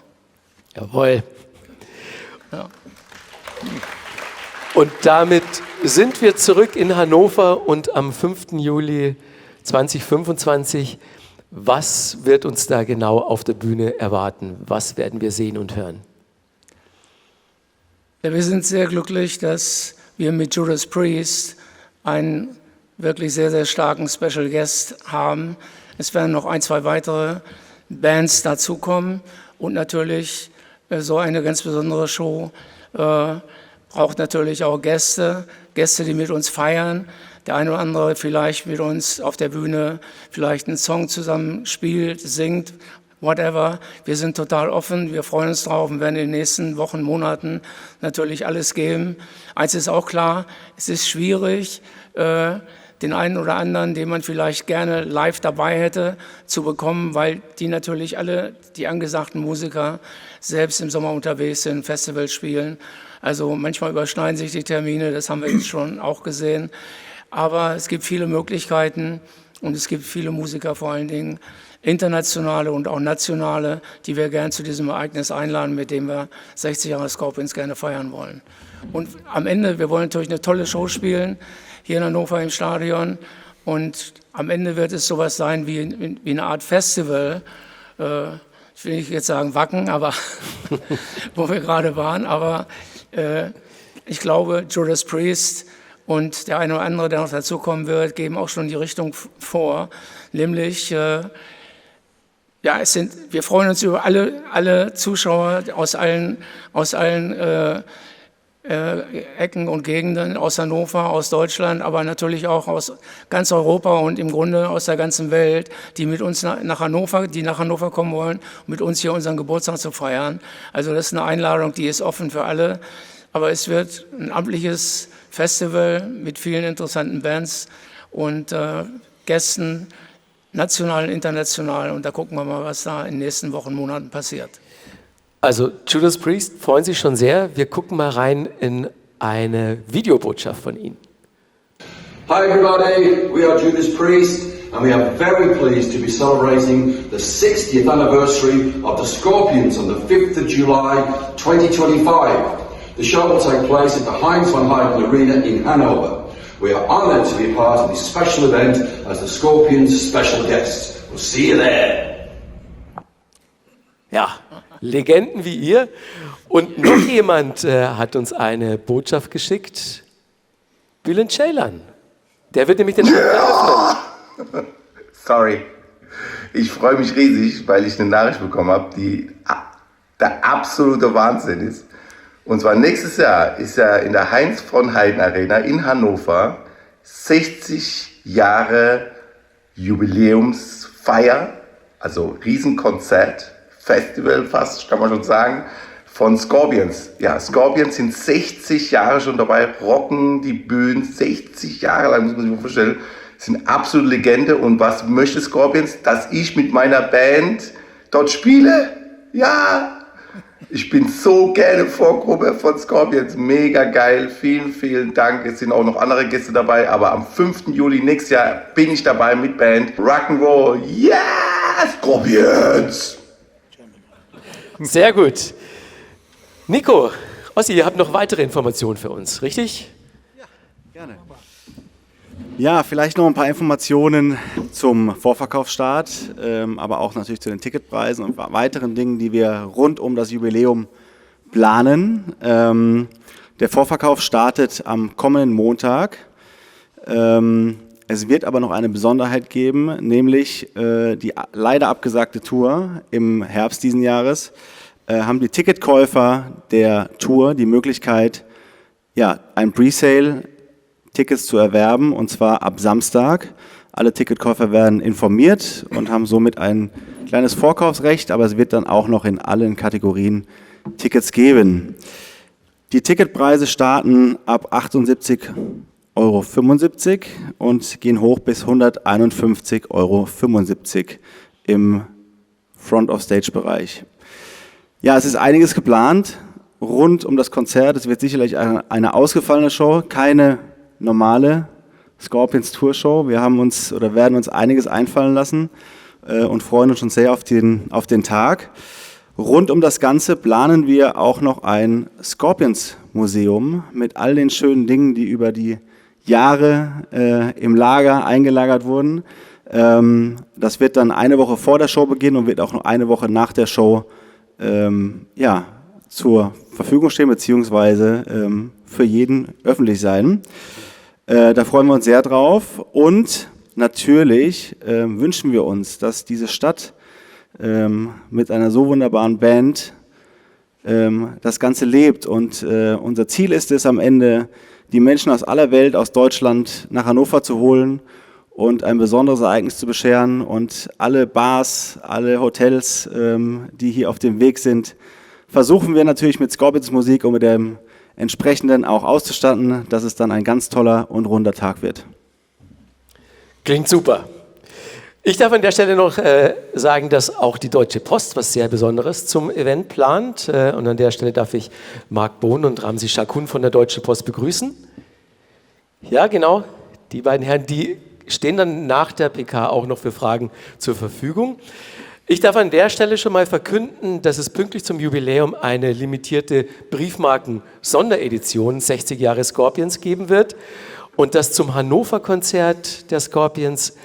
Jawohl. Ja. Und damit sind wir zurück in Hannover und am 5. Juli 2025. Was wird uns da genau auf der Bühne erwarten? Was werden wir sehen und hören? Ja, wir sind sehr glücklich, dass wir mit Judas Priest einen wirklich sehr, sehr starken Special Guest haben. Es werden noch 1, 2 weitere Bands dazukommen und natürlich so eine ganz besondere Show braucht natürlich auch Gäste, die mit uns feiern. Der eine oder andere vielleicht mit uns auf der Bühne vielleicht einen Song zusammen spielt, singt, whatever. Wir sind total offen, wir freuen uns drauf und werden in den nächsten Wochen, Monaten natürlich alles geben. Eins ist auch klar, es ist schwierig, den einen oder anderen, den man vielleicht gerne live dabei hätte, zu bekommen, weil die natürlich alle, die angesagten Musiker, selbst im Sommer unterwegs sind, Festivals spielen. Also manchmal überschneiden sich die Termine, das haben wir jetzt schon auch gesehen. Aber es gibt viele Möglichkeiten und es gibt viele Musiker vor allen Dingen, internationale und auch nationale, die wir gern zu diesem Ereignis einladen, mit dem wir 60 Jahre Scorpions gerne feiern wollen. Und am Ende, wir wollen natürlich eine tolle Show spielen, hier in Hannover im Stadion. Und am Ende wird es sowas sein wie eine Art Festival. Ich will nicht jetzt sagen Wacken, aber wo wir gerade waren. Aber ich glaube, Judas Priest und der eine oder andere, der noch dazukommen wird, geben auch schon die Richtung vor. Nämlich, wir freuen uns über alle Zuschauer aus allen Ecken und Gegenden, aus Hannover, aus Deutschland, aber natürlich auch aus ganz Europa und im Grunde aus der ganzen Welt, die mit uns nach Hannover kommen wollen, um mit uns hier unseren Geburtstag zu feiern. Also das ist eine Einladung, die ist offen für alle. Aber es wird ein amtliches Festival mit vielen interessanten Bands und Gästen, national und international. Und da gucken wir mal, was da in den nächsten Wochen, Monaten passiert. Also Judas Priest freuen sich schon sehr. Wir gucken mal rein in eine Videobotschaft von Ihnen. Hi everybody, we are Judas Priest and we are very pleased to be celebrating the 60th anniversary of the Scorpions on the 5th of July 2025. The show will take place at the Heinz von Heiden Arena in Hanover. We are honoured to be a part of this special event as the Scorpions' special guests. We'll see you there. Ja, Legenden wie ihr. Und noch jemand hat uns eine Botschaft geschickt. Bülent Ceylan. Der wird nämlich den Abend eröffnen. Sorry. Ich freue mich riesig, weil ich eine Nachricht bekommen habe, die der absolute Wahnsinn ist. Und zwar nächstes Jahr ist ja in der Heinz von Heiden Arena in Hannover 60 Jahre Jubiläumsfeier, also Riesenkonzert, Festival fast, kann man schon sagen, von Scorpions. Ja, Scorpions sind 60 Jahre schon dabei, rocken die Bühnen 60 Jahre lang, muss man sich mal vorstellen, sind absolute Legende. Und was möchte Scorpions? Dass ich mit meiner Band dort spiele? Ja! Ich bin so gerne Vorgruppe von Scorpions, mega geil, vielen, vielen Dank. Es sind auch noch andere Gäste dabei, aber am 5. Juli nächstes Jahr bin ich dabei mit Band Rock'n'Roll. Yeah, Scorpions! Sehr gut. Nico, Ossi, ihr habt noch weitere Informationen für uns, richtig? Ja, gerne. Ja, vielleicht noch ein paar Informationen zum Vorverkaufsstart, aber auch natürlich zu den Ticketpreisen und weiteren Dingen, die wir rund um das Jubiläum planen. Der Vorverkauf startet am kommenden Montag. Es wird aber noch eine Besonderheit geben, nämlich die leider abgesagte Tour im Herbst diesen Jahres. Haben die Ticketkäufer der Tour die Möglichkeit, ja, ein Presale Tickets zu erwerben, und zwar ab Samstag. Alle Ticketkäufer werden informiert und haben somit ein kleines Vorkaufsrecht, aber es wird dann auch noch in allen Kategorien Tickets geben. Die Ticketpreise starten ab 78,75 € und gehen hoch bis 151,75 € im Front-of-Stage-Bereich. Ja, es ist einiges geplant rund um das Konzert. Es wird sicherlich eine ausgefallene Show, keine normale Scorpions Tour Show. Wir haben uns oder werden uns einiges einfallen lassen und freuen uns schon sehr auf den Tag. Rund um das Ganze planen wir auch noch ein Scorpions Museum mit all den schönen Dingen, die über die Jahre im Lager eingelagert wurden. Das wird dann eine Woche vor der Show beginnen und wird auch noch eine Woche nach der Show zur Verfügung stehen, beziehungsweise für jeden öffentlich sein. Da freuen wir uns sehr drauf, und natürlich wünschen wir uns, dass diese Stadt mit einer so wunderbaren Band das Ganze lebt, und unser Ziel ist es am Ende, die Menschen aus aller Welt, aus Deutschland nach Hannover zu holen und ein besonderes Ereignis zu bescheren, und alle Bars, alle Hotels, die hier auf dem Weg sind, versuchen wir natürlich mit Scorpions Musik und mit dem entsprechenden auch auszustatten, dass es dann ein ganz toller und runder Tag wird. Klingt super. Ich darf an der Stelle noch sagen, dass auch die Deutsche Post was sehr Besonderes zum Event plant. Und an der Stelle darf ich Marc Bohn und Ramsi Shakun von der Deutschen Post begrüßen. Ja, genau, die beiden Herren, die stehen dann nach der PK auch noch für Fragen zur Verfügung. Ich darf an der Stelle schon mal verkünden, dass es pünktlich zum Jubiläum eine limitierte Briefmarken-Sonderedition 60 Jahre Scorpions geben wird und dass zum Hannover-Konzert der Scorpions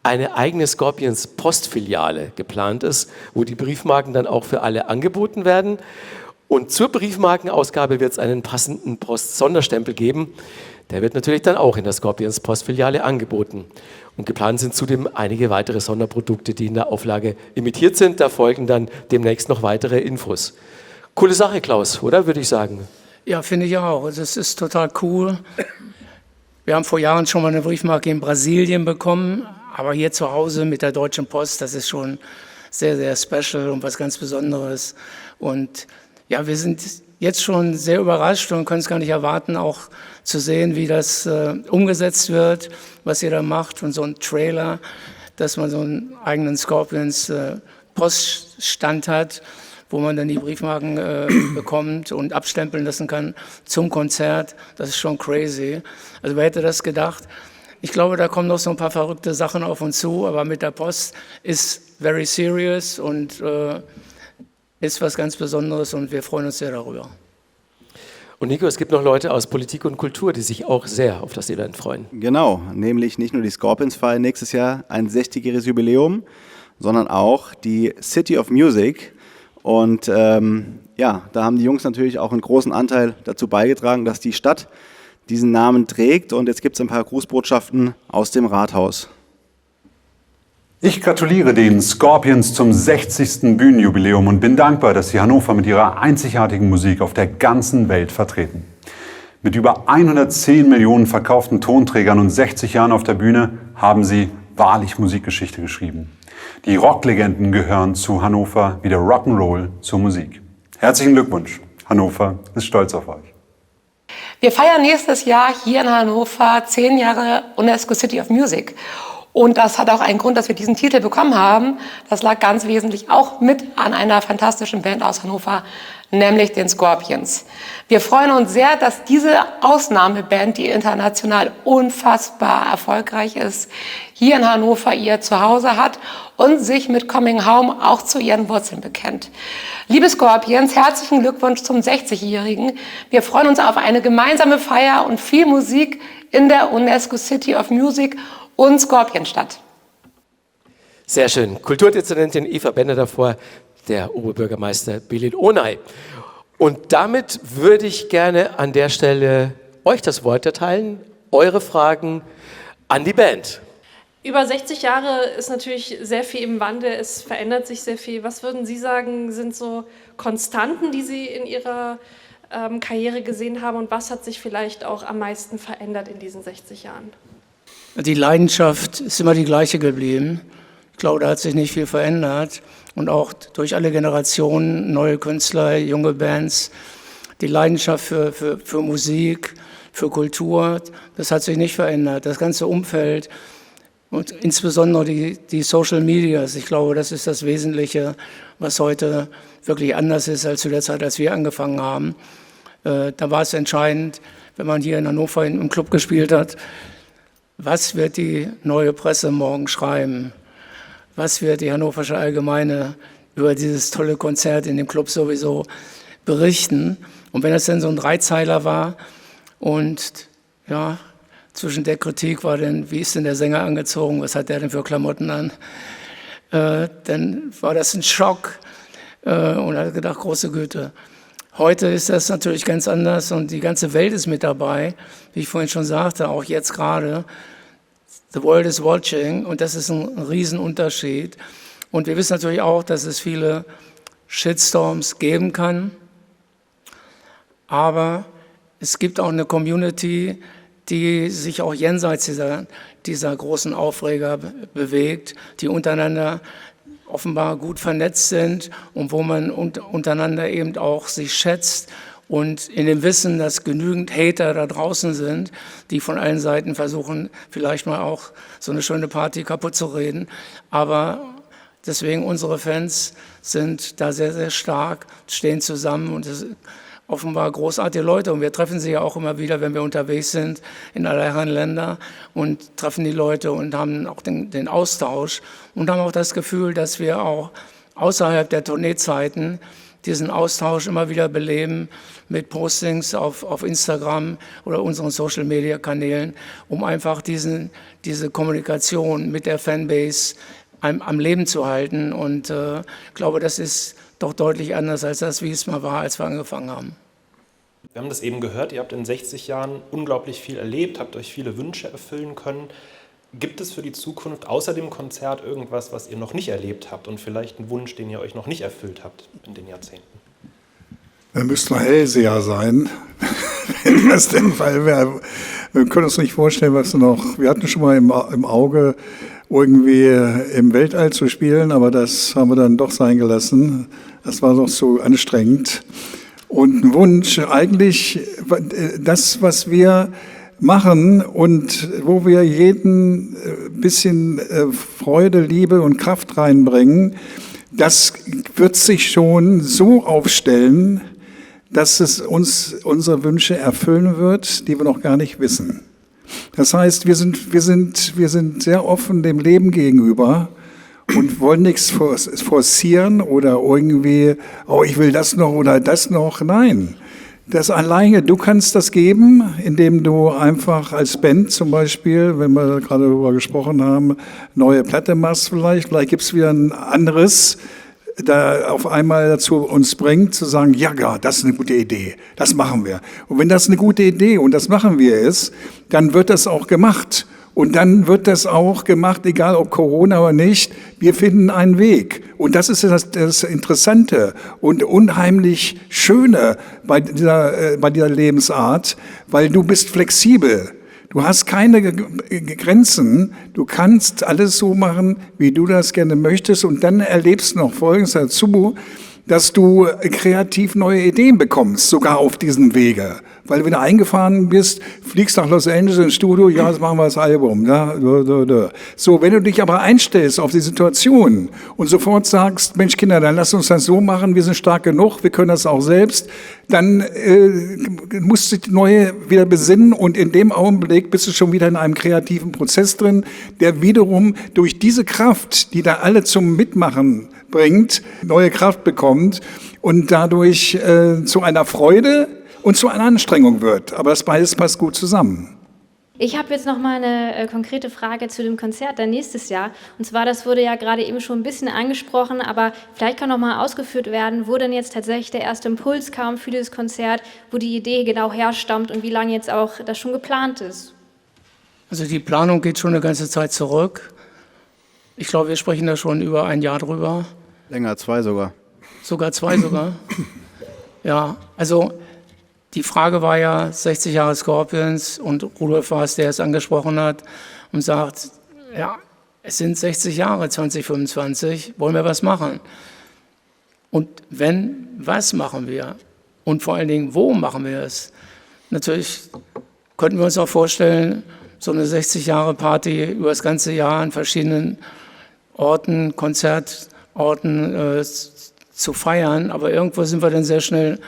eine eigene Scorpions-Postfiliale geplant ist, wo die Briefmarken dann auch für alle angeboten werden. Und zur Briefmarkenausgabe wird es einen passenden Post-Sonderstempel geben. Der wird natürlich dann auch in der Scorpions-Postfiliale angeboten. Und geplant sind zudem einige weitere Sonderprodukte, die in der Auflage imitiert sind. Da folgen dann demnächst noch weitere Infos. Coole Sache, Klaus, oder? Würde ich sagen. Ja, finde ich auch. Das ist total cool. Wir haben vor Jahren schon mal eine Briefmarke in Brasilien bekommen, aber hier zu Hause mit der Deutschen Post, das ist schon sehr, sehr special und was ganz Besonderes. Und ja, wir sind jetzt schon sehr überrascht und können es gar nicht erwarten, auch zu sehen, wie das umgesetzt wird, was ihr da macht, und so ein Trailer, dass man so einen eigenen Scorpions Poststand hat, wo man dann die Briefmarken bekommt und abstempeln lassen kann zum Konzert. Das ist schon crazy. Also wer hätte das gedacht? Ich glaube, da kommen noch so ein paar verrückte Sachen auf uns zu, aber mit der Post ist very serious und ist was ganz Besonderes und wir freuen uns sehr darüber. Und Nico, es gibt noch Leute aus Politik und Kultur, die sich auch sehr auf das Event freuen. Genau, nämlich nicht nur die Scorpions feiern nächstes Jahr ein 60-jähriges Jubiläum, sondern auch die City of Music. Und da haben die Jungs natürlich auch einen großen Anteil dazu beigetragen, dass die Stadt diesen Namen trägt. Und jetzt gibt es ein paar Grußbotschaften aus dem Rathaus. Ich gratuliere den Scorpions zum 60. Bühnenjubiläum und bin dankbar, dass sie Hannover mit ihrer einzigartigen Musik auf der ganzen Welt vertreten. Mit über 110 Millionen verkauften Tonträgern und 60 Jahren auf der Bühne haben sie wahrlich Musikgeschichte geschrieben. Die Rocklegenden gehören zu Hannover wie der Rock'n'Roll zur Musik. Herzlichen Glückwunsch. Hannover ist stolz auf euch. Wir feiern nächstes Jahr hier in Hannover 10 Jahre UNESCO City of Music. Und das hat auch einen Grund, dass wir diesen Titel bekommen haben. Das lag ganz wesentlich auch mit an einer fantastischen Band aus Hannover, nämlich den Scorpions. Wir freuen uns sehr, dass diese Ausnahmeband, die international unfassbar erfolgreich ist, hier in Hannover ihr Zuhause hat und sich mit Coming Home auch zu ihren Wurzeln bekennt. Liebe Scorpions, herzlichen Glückwunsch zum 60-Jährigen. Wir freuen uns auf eine gemeinsame Feier und viel Musik in der UNESCO City of Music und Scorpionstadt. Sehr schön. Kulturdezernentin Eva Bender davor, der Oberbürgermeister Belit Onay. Und damit würde ich gerne an der Stelle euch das Wort erteilen, eure Fragen an die Band. Über 60 Jahre ist natürlich sehr viel im Wandel, es verändert sich sehr viel. Was würden Sie sagen, sind so Konstanten, die Sie in Ihrer Karriere gesehen haben und was hat sich vielleicht auch am meisten verändert in diesen 60 Jahren? Die Leidenschaft ist immer die gleiche geblieben. Ich glaube, da hat sich nicht viel verändert. Und auch durch alle Generationen, neue Künstler, junge Bands, die Leidenschaft für Musik, für Kultur, das hat sich nicht verändert. Das ganze Umfeld und insbesondere die Social Medias, ich glaube, das ist das Wesentliche, was heute wirklich anders ist als zu der Zeit, als wir angefangen haben. Da war es entscheidend, wenn man hier in Hannover im Club gespielt hat, was wird die neue Presse morgen schreiben? Was wird die Hannoversche Allgemeine über dieses tolle Konzert in dem Club sowieso berichten? Und wenn das dann so ein Dreizeiler war und ja, zwischen der Kritik war dann, wie ist denn der Sänger angezogen, was hat der denn für Klamotten an? Dann war das ein Schock und hat gedacht, große Güte. Heute ist das natürlich ganz anders und die ganze Welt ist mit dabei, wie ich vorhin schon sagte, auch jetzt gerade. The world is watching und das ist ein Riesenunterschied. Und wir wissen natürlich auch, dass es viele Shitstorms geben kann, aber es gibt auch eine Community, die sich auch jenseits dieser großen Aufreger bewegt, die untereinander offenbar gut vernetzt sind und wo man untereinander eben auch sich schätzt und in dem Wissen, dass genügend Hater da draußen sind, die von allen Seiten versuchen, vielleicht mal auch so eine schöne Party kaputt zu reden. Aber deswegen unsere Fans sind da sehr, sehr stark, stehen zusammen und es sind offenbar großartige Leute. Und wir treffen sie ja auch immer wieder, wenn wir unterwegs sind in aller Herren Länder und treffen die Leute und haben auch den Austausch und haben auch das Gefühl, dass wir auch außerhalb der Tourneezeiten diesen Austausch immer wieder beleben mit Postings auf Instagram oder unseren Social-Media-Kanälen, um einfach diese Kommunikation mit der Fanbase am Leben zu halten. Und ich glaube, das ist doch deutlich anders als das, wie es mal war, als wir angefangen haben. Wir haben das eben gehört, ihr habt in 60 Jahren unglaublich viel erlebt, habt euch viele Wünsche erfüllen können. Gibt es für die Zukunft außer dem Konzert irgendwas, was ihr noch nicht erlebt habt und vielleicht einen Wunsch, den ihr euch noch nicht erfüllt habt in den Jahrzehnten? Wir müssten Hellseher sein, wenn das der Fall wäre. Wir können uns nicht vorstellen, was noch. Wir hatten schon mal im Auge, irgendwie im Weltall zu spielen, aber das haben wir dann doch sein gelassen. Das war doch so anstrengend. Und ein Wunsch, eigentlich das, was wir machen und wo wir jeden bisschen Freude, Liebe und Kraft reinbringen, das wird sich schon so aufstellen, dass es uns unsere Wünsche erfüllen wird, die wir noch gar nicht wissen. Das heißt, wir sind sehr offen dem Leben gegenüber und wollen nichts forcieren oder irgendwie, oh, ich will das noch oder das noch. Nein, das alleine, du kannst das geben, indem du einfach als Band zum Beispiel, wenn wir gerade darüber gesprochen haben, neue Platte machst vielleicht gibt es wieder ein anderes, da auf einmal dazu uns bringt, zu sagen, ja, das ist eine gute Idee, das machen wir. Und wenn das eine gute Idee und das machen wir ist, dann wird das auch gemacht. Und dann wird das auch gemacht, egal ob Corona oder nicht. Wir finden einen Weg. Und das ist das Interessante und unheimlich Schöne bei dieser Lebensart, weil du bist flexibel. Du hast keine Grenzen. Du kannst alles so machen, wie du das gerne möchtest. Und dann erlebst du noch Folgendes dazu, dass du kreativ neue Ideen bekommst, sogar auf diesem Wege. Weil wenn du eingefahren bist, fliegst nach Los Angeles ins Studio, ja, jetzt machen wir das Album. Ja, So, wenn du dich aber einstellst auf die Situation und sofort sagst, Mensch Kinder, dann lass uns das so machen, wir sind stark genug, wir können das auch selbst, dann musst du die neue wieder besinnen und in dem Augenblick bist du schon wieder in einem kreativen Prozess drin, der wiederum durch diese Kraft, die da alle zum Mitmachen bringt, neue Kraft bekommt und dadurch zu einer Freude und zu einer Anstrengung wird. Aber das beides passt gut zusammen. Ich habe jetzt noch mal eine konkrete Frage zu dem Konzert dann nächstes Jahr. Und zwar, das wurde ja gerade eben schon ein bisschen angesprochen, aber vielleicht kann noch mal ausgeführt werden, wo denn jetzt tatsächlich der erste Impuls kam für dieses Konzert, wo die Idee genau herstammt und wie lange jetzt auch das schon geplant ist. Also die Planung geht schon eine ganze Zeit zurück. Ich glaube, wir sprechen da schon über ein Jahr drüber. Länger, 2 sogar. Sogar 2 sogar? Ja, also die Frage war ja 60 Jahre Scorpions und Rudolf war es, der es angesprochen hat und sagt, ja, es sind 60 Jahre 2025, wollen wir was machen? Und wenn, was machen wir? Und vor allen Dingen, wo machen wir es? Natürlich könnten wir uns auch vorstellen, so eine 60 Jahre Party über das ganze Jahr an verschiedenen Orten, Konzertorten zu feiern, aber irgendwo sind wir dann sehr schnell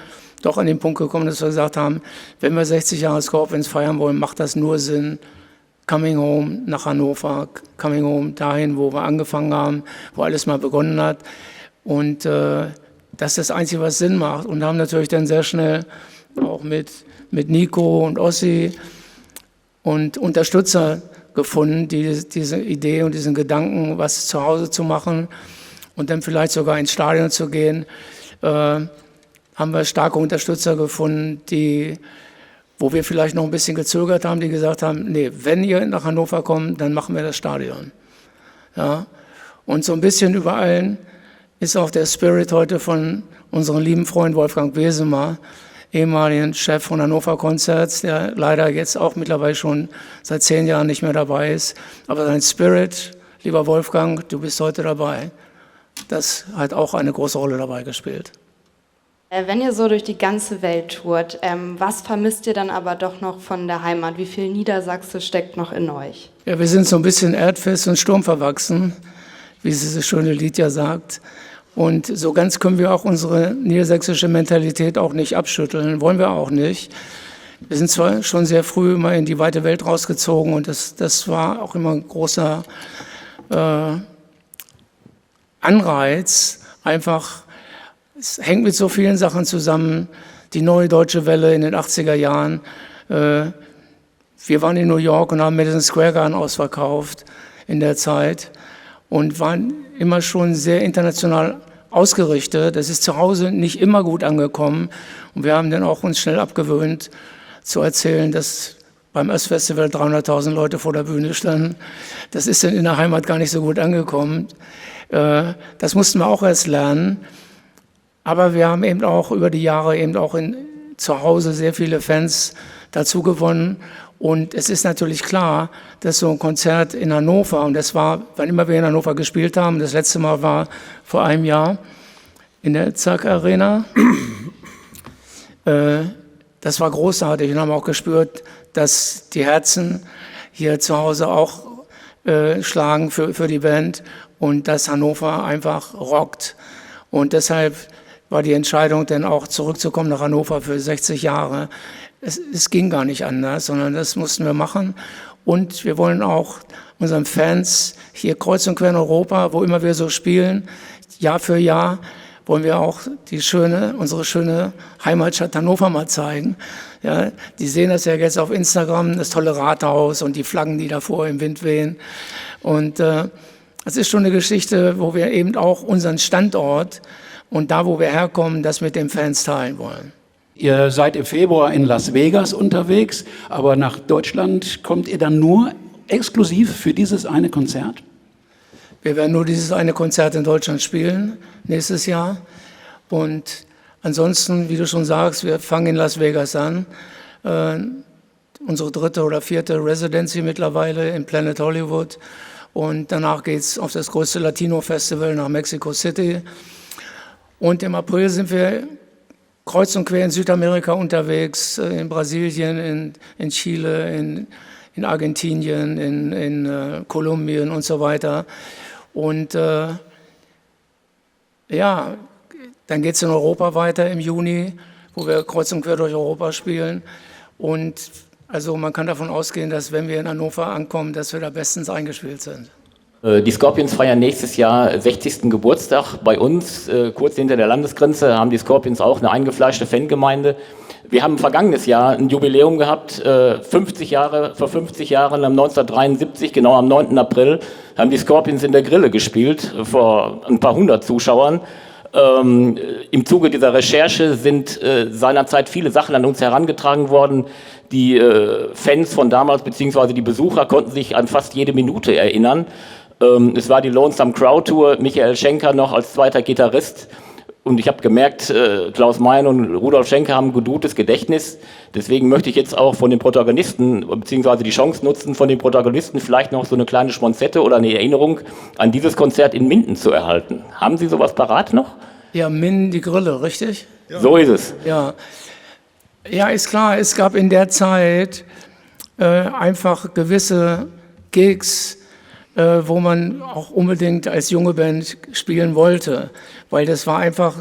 doch an den Punkt gekommen, dass wir gesagt haben, wenn wir 60 Jahre Scorpions feiern wollen, macht das nur Sinn, Coming Home nach Hannover, Coming Home dahin, wo wir angefangen haben, wo alles mal begonnen hat. Und das ist das Einzige, was Sinn macht. Und haben natürlich dann sehr schnell auch mit Nico und Ossi und Unterstützer gefunden, die diese Idee und diesen Gedanken, was zu Hause zu machen und dann vielleicht sogar ins Stadion zu gehen, haben wir starke Unterstützer gefunden, wo wir vielleicht noch ein bisschen gezögert haben, die gesagt haben, nee, wenn ihr nach Hannover kommt, dann machen wir das Stadion. Ja? Und so ein bisschen über allen ist auch der Spirit heute von unserem lieben Freund Wolfgang Besemer, ehemaligen Chef von Hannover Concerts, der leider jetzt auch mittlerweile schon seit 10 Jahren nicht mehr dabei ist. Aber sein Spirit, lieber Wolfgang, du bist heute dabei. Das hat auch eine große Rolle dabei gespielt. Wenn ihr so durch die ganze Welt tourt, was vermisst ihr dann aber doch noch von der Heimat? Wie viel Niedersachse steckt noch in euch? Ja, wir sind so ein bisschen erdfest und sturmverwachsen, wie dieses schöne Lied ja sagt. Und so ganz können wir auch unsere niedersächsische Mentalität auch nicht abschütteln, wollen wir auch nicht. Wir sind zwar schon sehr früh mal in die weite Welt rausgezogen und das war auch immer ein großer Anreiz, einfach. Es hängt mit so vielen Sachen zusammen. Die neue deutsche Welle in den 80er Jahren. Wir waren in New York und haben Madison Square Garden ausverkauft in der Zeit und waren immer schon sehr international ausgerichtet. Das ist zu Hause nicht immer gut angekommen. Und wir haben dann auch uns schnell abgewöhnt, zu erzählen, dass beim Östfestival 300.000 Leute vor der Bühne standen. Das ist dann in der Heimat gar nicht so gut angekommen. Das mussten wir auch erst lernen. Aber wir haben eben auch über die Jahre eben auch zu Hause sehr viele Fans dazu gewonnen. Und es ist natürlich klar, dass so ein Konzert in Hannover, und das war, wann immer wir in Hannover gespielt haben, das letzte Mal war vor einem Jahr in der ZAK Arena, das war großartig und haben auch gespürt, dass die Herzen hier zu Hause auch schlagen für die Band und dass Hannover einfach rockt. Und deshalb war die Entscheidung, dann auch zurückzukommen nach Hannover für 60 Jahre. Es ging gar nicht anders, sondern das mussten wir machen. Und wir wollen auch unseren Fans hier kreuz und quer in Europa, wo immer wir so spielen, Jahr für Jahr, wollen wir auch unsere schöne Heimatstadt Hannover mal zeigen. Ja, die sehen das ja jetzt auf Instagram, das tolle Rathaus und die Flaggen, die davor im Wind wehen. Und das ist schon eine Geschichte, wo wir eben auch unseren Standort und da, wo wir herkommen, das mit den Fans teilen wollen. Ihr seid im Februar in Las Vegas unterwegs, aber nach Deutschland kommt ihr dann nur exklusiv für dieses eine Konzert? Wir werden nur dieses eine Konzert in Deutschland spielen, nächstes Jahr. Und ansonsten, wie du schon sagst, wir fangen in Las Vegas an. Unsere 3. oder 4. Residency mittlerweile in Planet Hollywood. Und danach geht es auf das größte Latino-Festival nach Mexico City. Und im April sind wir kreuz und quer in Südamerika unterwegs, in Brasilien, in Chile, in Argentinien, in Kolumbien und so weiter. Und ja, dann geht es in Europa weiter im Juni, wo wir kreuz und quer durch Europa spielen. Und also man kann davon ausgehen, dass wenn wir in Hannover ankommen, dass wir da bestens eingespielt sind. Die Scorpions feiern nächstes Jahr 60. Geburtstag bei uns. Kurz hinter der Landesgrenze haben die Scorpions auch eine eingefleischte Fangemeinde. Wir haben vergangenes Jahr ein Jubiläum gehabt, 50 Jahre, vor 50 Jahren, am 1973, genau am 9. April, haben die Scorpions in der Grille gespielt, vor ein paar hundert Zuschauern. Im Zuge dieser Recherche sind seinerzeit viele Sachen an uns herangetragen worden. Die Fans von damals, beziehungsweise die Besucher, konnten sich an fast jede Minute erinnern. Es war die Lonesome Crowd Tour, Michael Schenker noch als zweiter Gitarrist. Und ich habe gemerkt, Klaus Mein und Rudolf Schenker haben ein gutes Gedächtnis. Deswegen möchte ich jetzt auch von den Protagonisten, beziehungsweise die Chance nutzen, von den Protagonisten vielleicht noch so eine kleine Schmonzette oder eine Erinnerung an dieses Konzert in Minden zu erhalten. Haben Sie sowas parat noch? Ja, Minden, die Grille, richtig? Ja. So ist es. Ja. Ja, ist klar, es gab in der Zeit einfach gewisse Gigs, wo man auch unbedingt als junge Band spielen wollte, weil das war einfach,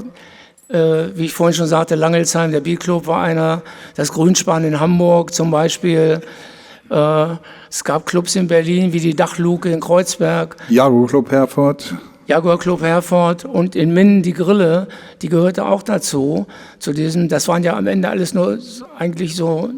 wie ich vorhin schon sagte, Langelsheim, der Beat-Club war einer, das Grünspan in Hamburg zum Beispiel, es gab Clubs in Berlin wie die Dachluke in Kreuzberg. Jaguar Club Herford. Jaguar Club Herford und in Minden die Grille, die gehörte auch dazu, zu diesem, das waren ja am Ende alles nur eigentlich so,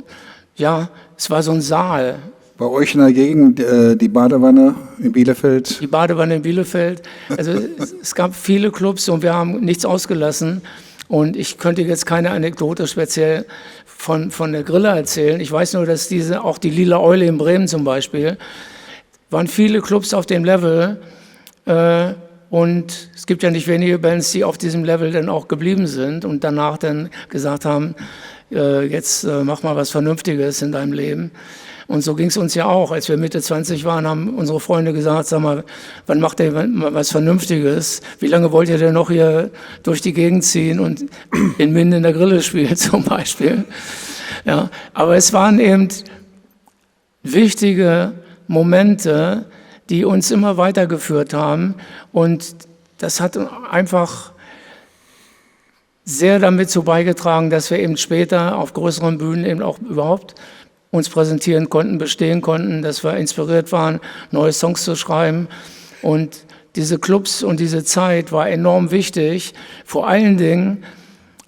ja, es war so ein Saal. Bei euch in der Gegend die Badewanne in Bielefeld? Die Badewanne in Bielefeld. Also es gab viele Clubs und wir haben nichts ausgelassen. Und ich könnte jetzt keine Anekdote speziell von der Grille erzählen. Ich weiß nur, dass auch die Lila Eule in Bremen zum Beispiel, waren viele Clubs auf dem Level. Und es gibt ja nicht wenige Bands, die auf diesem Level dann auch geblieben sind und danach dann gesagt haben, jetzt mach mal was Vernünftiges in deinem Leben. Und so ging es uns ja auch. Als wir Mitte 20 waren, haben unsere Freunde gesagt, sag mal, wann macht ihr mal was Vernünftiges? Wie lange wollt ihr denn noch hier durch die Gegend ziehen und in Minden in der Grille spielen zum Beispiel? Ja, aber es waren eben wichtige Momente, die uns immer weitergeführt haben. Und das hat einfach sehr damit zu beigetragen, dass wir eben später auf größeren Bühnen eben auch überhaupt uns präsentieren konnten, bestehen konnten, dass wir inspiriert waren, neue Songs zu schreiben. Und diese Clubs und diese Zeit war enorm wichtig, vor allen Dingen,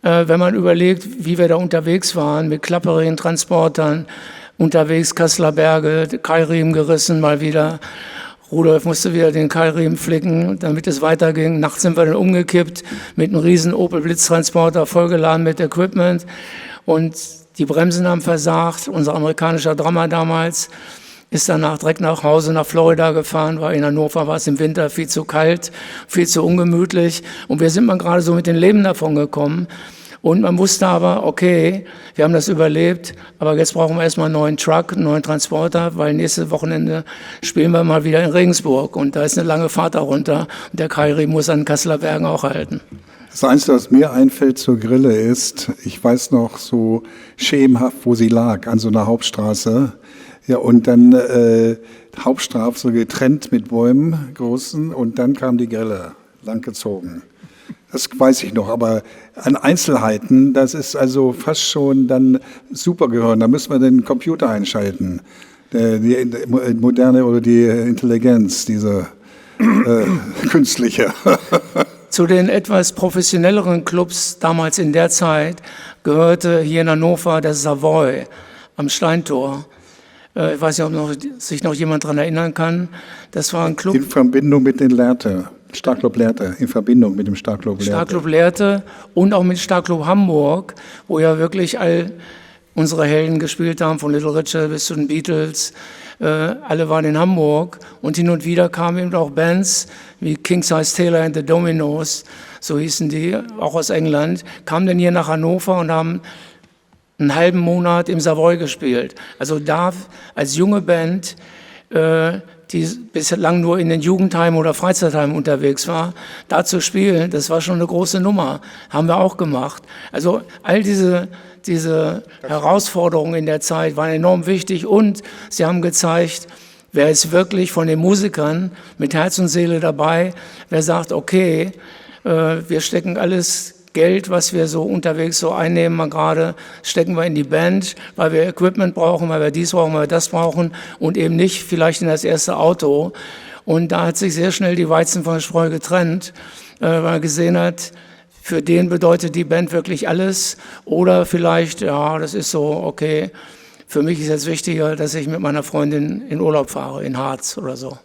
wenn man überlegt, wie wir da unterwegs waren, mit klapperigen Transportern, unterwegs Kasseler Berge, Keilriemen gerissen mal wieder. Rudolf musste wieder den Keilriemen flicken, damit es weiterging. Nachts sind wir dann umgekippt mit einem riesen Opel Blitztransporter, vollgeladen mit Equipment. Und die Bremsen haben versagt. Unser amerikanischer Drummer damals ist danach direkt nach Hause nach Florida gefahren, weil in Hannover war es im Winter viel zu kalt, viel zu ungemütlich. Und wir sind mal gerade so mit dem Leben davon gekommen. Und man wusste aber, okay, wir haben das überlebt, aber jetzt brauchen wir erstmal einen neuen Truck, einen neuen Transporter, weil nächstes Wochenende spielen wir mal wieder in Regensburg und da ist eine lange Fahrt darunter und der Keilriemen muss an den Kasseler Bergen auch halten. Das Einzige, was mir einfällt zur Grille ist, ich weiß noch so schemenhaft, wo sie lag, an so einer Hauptstraße. Ja, und dann Hauptstraße so getrennt mit Bäumen, großen, und dann kam die Grille, langgezogen. Das weiß ich noch, aber an Einzelheiten, das ist also fast schon dann super gehören. Da müssen wir den Computer einschalten. die moderne oder die Intelligenz, diese künstliche. Zu den etwas professionelleren Clubs damals in der Zeit gehörte hier in Hannover der Savoy am Steintor. Ich weiß nicht, ob sich noch jemand daran erinnern kann. Das war ein Club. In Verbindung mit den Lehrte, Starclub Lehrte, in Verbindung mit dem Starclub Lehrte. Starclub Lehrte und auch mit Starclub Hamburg, wo ja wirklich all unsere Helden gespielt haben, von Little Richard bis zu den Beatles. Alle waren in Hamburg und hin und wieder kamen eben auch Bands wie King Size Taylor and the Dominoes, so hießen die, auch aus England, kamen dann hier nach Hannover und haben einen halben Monat im Savoy gespielt. Also da als junge Band, die bislang nur in den Jugendheimen oder Freizeitheimen unterwegs war, da zu spielen, das war schon eine große Nummer. Haben wir auch gemacht. Also all diese Herausforderungen in der Zeit waren enorm wichtig und sie haben gezeigt, wer ist wirklich von den Musikern mit Herz und Seele dabei, wer sagt, okay, wir stecken alles Geld, was wir so unterwegs so einnehmen, mal gerade stecken wir in die Band, weil wir Equipment brauchen, weil wir dies brauchen, weil wir das brauchen und eben nicht vielleicht in das erste Auto. Und da hat sich sehr schnell die Weizen von der Spreu getrennt, weil man gesehen hat, für den bedeutet die Band wirklich alles oder vielleicht, ja, das ist so, okay, für mich ist jetzt wichtiger, dass ich mit meiner Freundin in Urlaub fahre, in Harz oder so.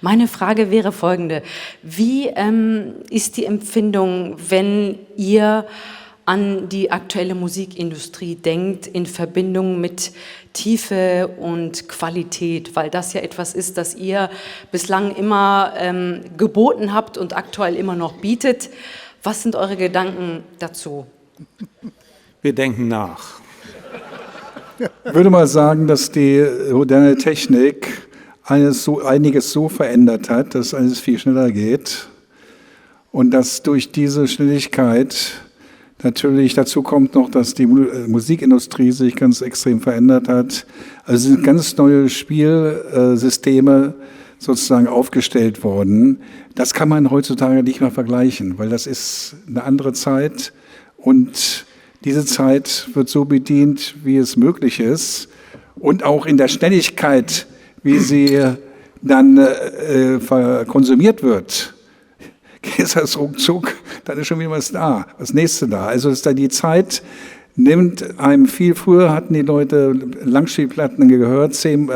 Meine Frage wäre folgende. Wie ist die Empfindung, wenn ihr an die aktuelle Musikindustrie denkt, in Verbindung mit Tiefe und Qualität? Weil das ja etwas ist, das ihr bislang immer geboten habt und aktuell immer noch bietet. Was sind eure Gedanken dazu? Wir denken nach. Ich würde mal sagen, dass die moderne Technik einiges so verändert hat, dass alles viel schneller geht und dass durch diese Schnelligkeit natürlich dazu kommt noch, dass die Musikindustrie sich ganz extrem verändert hat. Also sind ganz neue Spielsysteme sozusagen aufgestellt worden. Das kann man heutzutage nicht mehr vergleichen, weil das ist eine andere Zeit und diese Zeit wird so bedient, wie es möglich ist und auch in der Schnelligkeit, wie sie dann konsumiert wird, ist das ruckzuck, dann ist schon wieder was da, das nächste da. Also ist da die Zeit nimmt einem viel früher, hatten die Leute Langspielplatten gehört, 10,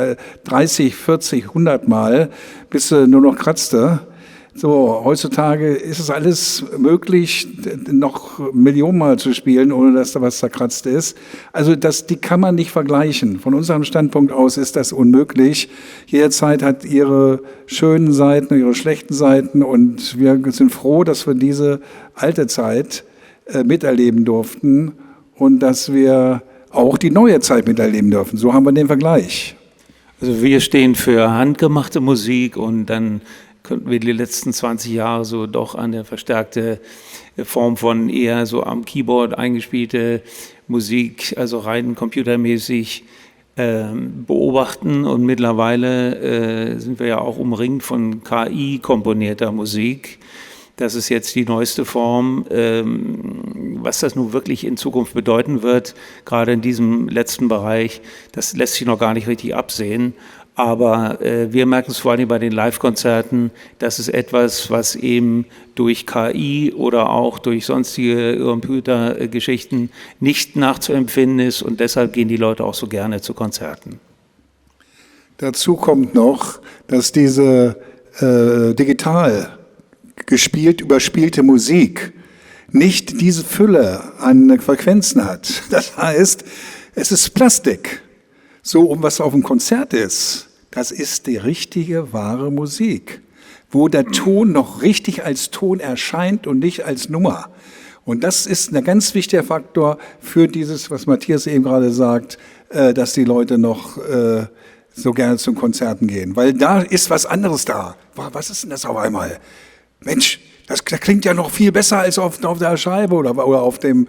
30, 40, 100 Mal, bis sie nur noch kratzte. So, heutzutage ist es alles möglich, noch Millionen Mal zu spielen, ohne dass da was zerkratzt ist. Also die kann man nicht vergleichen. Von unserem Standpunkt aus ist das unmöglich. Jede Zeit hat ihre schönen Seiten, ihre schlechten Seiten und wir sind froh, dass wir diese alte Zeit miterleben durften und dass wir auch die neue Zeit miterleben dürfen. So haben wir den Vergleich. Also wir stehen für handgemachte Musik und dann könnten wir die letzten 20 Jahre so doch eine verstärkte Form von eher so am Keyboard eingespielte Musik, also rein computermäßig beobachten. Und mittlerweile sind wir ja auch umringt von KI-komponierter Musik. Das ist jetzt die neueste Form. Was das nun wirklich in Zukunft bedeuten wird, gerade in diesem letzten Bereich, das lässt sich noch gar nicht richtig absehen. Aber wir merken es vor allem bei den Live-Konzerten, das ist etwas, was eben durch KI oder auch durch sonstige Computergeschichten nicht nachzuempfinden ist und deshalb gehen die Leute auch so gerne zu Konzerten. Dazu kommt noch, dass diese digital überspielte Musik nicht diese Fülle an Frequenzen hat. Das heißt, es ist Plastik. So, was auf dem Konzert ist, das ist die richtige, wahre Musik, wo der Ton noch richtig als Ton erscheint und nicht als Nummer. Und das ist ein ganz wichtiger Faktor für dieses, was Matthias eben gerade sagt, dass die Leute noch so gerne zum Konzerten gehen. Weil da ist was anderes da. Was ist denn das auf einmal? Mensch, das klingt ja noch viel besser als auf der Scheibe oder auf dem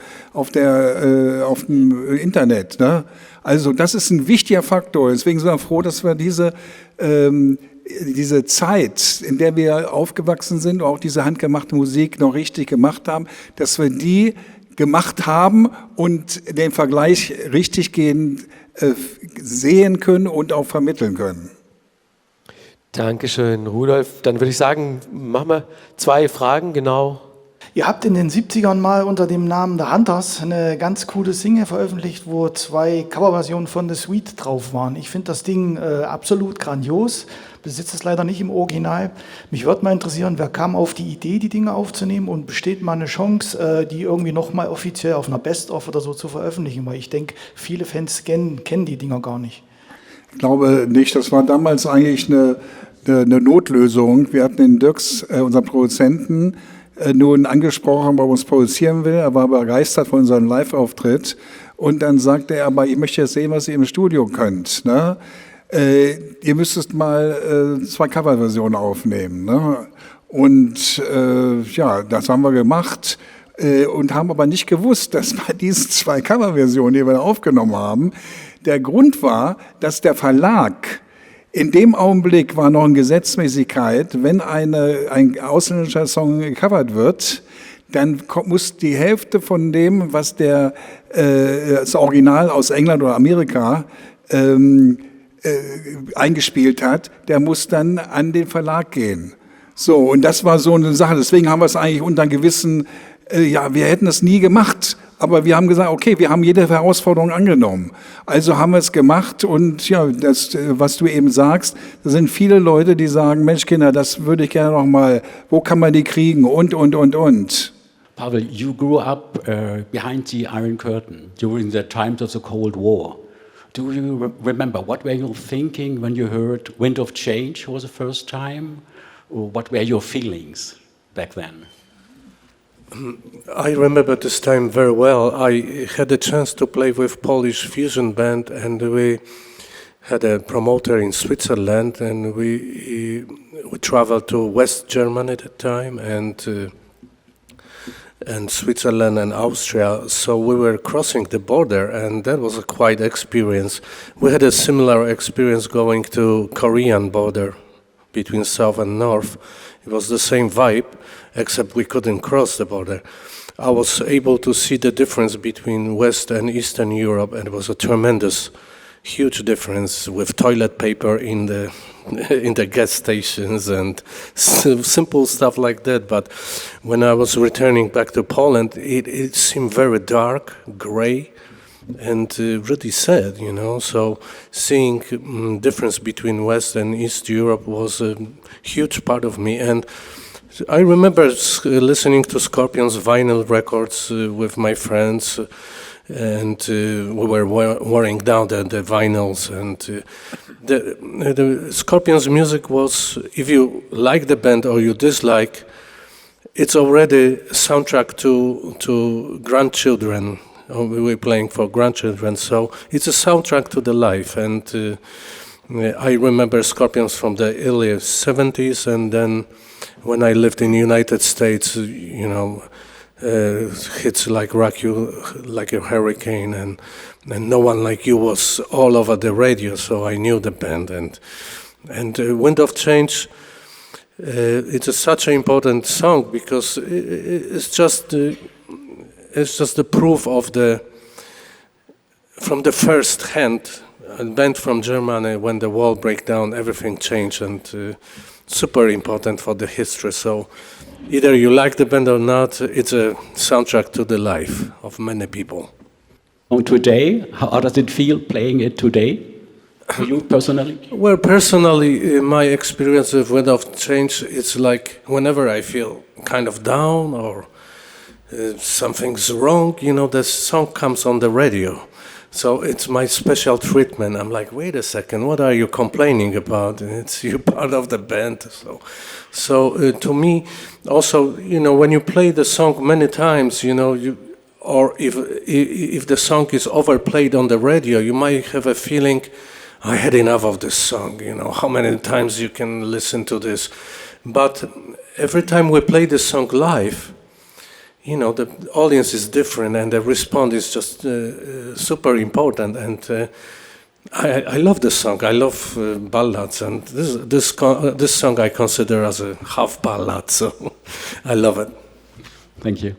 Internet. Ne? Also das ist ein wichtiger Faktor. Deswegen sind wir froh, dass wir diese Zeit, in der wir aufgewachsen sind, auch diese handgemachte Musik noch richtig gemacht haben, dass wir die gemacht haben und den Vergleich richtig gehend sehen können und auch vermitteln können. Dankeschön, Rudolf. Dann würde ich sagen, machen wir 2 Fragen, genau. Ihr habt in den 70ern mal unter dem Namen The Hunters eine ganz coole Single veröffentlicht, wo 2 Coverversionen von The Sweet drauf waren. Ich finde das Ding absolut grandios, besitze es leider nicht im Original. Mich würde mal interessieren, wer kam auf die Idee, die Dinge aufzunehmen, und besteht mal eine Chance, die irgendwie nochmal offiziell auf einer Best-of oder so zu veröffentlichen? Weil ich denke, viele Fans kennen die Dinger gar nicht. Ich glaube nicht, das war damals eigentlich eine Notlösung. Wir hatten den Dirks, unseren Produzenten, nun angesprochen, ob er uns produzieren will. Er war begeistert von unserem Live-Auftritt. Und dann sagte er, aber ich möchte jetzt sehen, was ihr im Studio könnt. Ne? Ihr müsstet mal 2 Coverversionen aufnehmen. Ne? Und ja, das haben wir gemacht und haben aber nicht gewusst, dass bei diesen 2 Coverversionen, die wir da aufgenommen haben, der Grund war, dass der Verlag in dem Augenblick war noch eine Gesetzmäßigkeit, wenn ein ausländischer Song gecovert wird, dann muss die Hälfte von dem, was das Original aus England oder Amerika eingespielt hat, der muss dann an den Verlag gehen. So, und das war so eine Sache. Deswegen haben wir es eigentlich unter gewissen, ja, wir hätten es nie gemacht. Aber wir haben gesagt, okay, wir haben jede Herausforderung angenommen. Also haben wir es gemacht und ja, das, was du eben sagst, da sind viele Leute, die sagen, Mensch Kinder, das würde ich gerne noch mal, wo kann man die kriegen und. Pavel, you grew up behind the Iron Curtain during the times of the Cold War. Do you remember, what were you thinking when you heard Wind of Change for the first time? Or what were your feelings back then? I remember this time very well. I had a chance to play with Polish fusion band, and we had a promoter in Switzerland, and we traveled to West Germany at the time, and Switzerland and Austria. So we were crossing the border, and that was a quite experience. We had a similar experience going to Korean border between South and North. It was the same vibe, except we couldn't cross the border. I was able to see the difference between West and Eastern Europe, and it was a tremendous, huge difference with toilet paper in the gas stations and simple stuff like that. But when I was returning back to Poland, it seemed very dark, gray, and really sad, you know. So seeing difference between West and East Europe was a huge part of me. And I remember listening to Scorpions vinyl records with my friends, and we were wearing down the vinyls. And the Scorpions music was, if you like the band or you dislike, it's already a soundtrack to grandchildren. We were playing for grandchildren, so it's a soundtrack to the life. And I remember Scorpions from the early 70s, and then when I lived in the United States, you know, hits like Rock You Like a Hurricane and No One Like You was all over the radio, so I knew the band. And Wind of Change, it's such an important song because it's just the proof of from the first hand, a band from Germany, when the wall broke down, everything changed, and super important for the history. So either you like the band or not, it's a soundtrack to the life of many people. Today, how does it feel playing it today? For you personally? Well, personally, my experience with Wind of Change, it's like whenever I feel kind of down or something's wrong, you know, the song comes on the radio. So it's my special treatment. I'm like, wait a second, what are you complaining about? It's you part of the band. So to me, also, you know, when you play the song many times, you know, or if the song is overplayed on the radio, you might have a feeling, I had enough of this song, you know, how many times you can listen to this. But every time we play this song live, you know, the audience is different and the response is just super important. And I love this song. I love ballads, and this song I consider as a half ballad, so I love it. Thank you.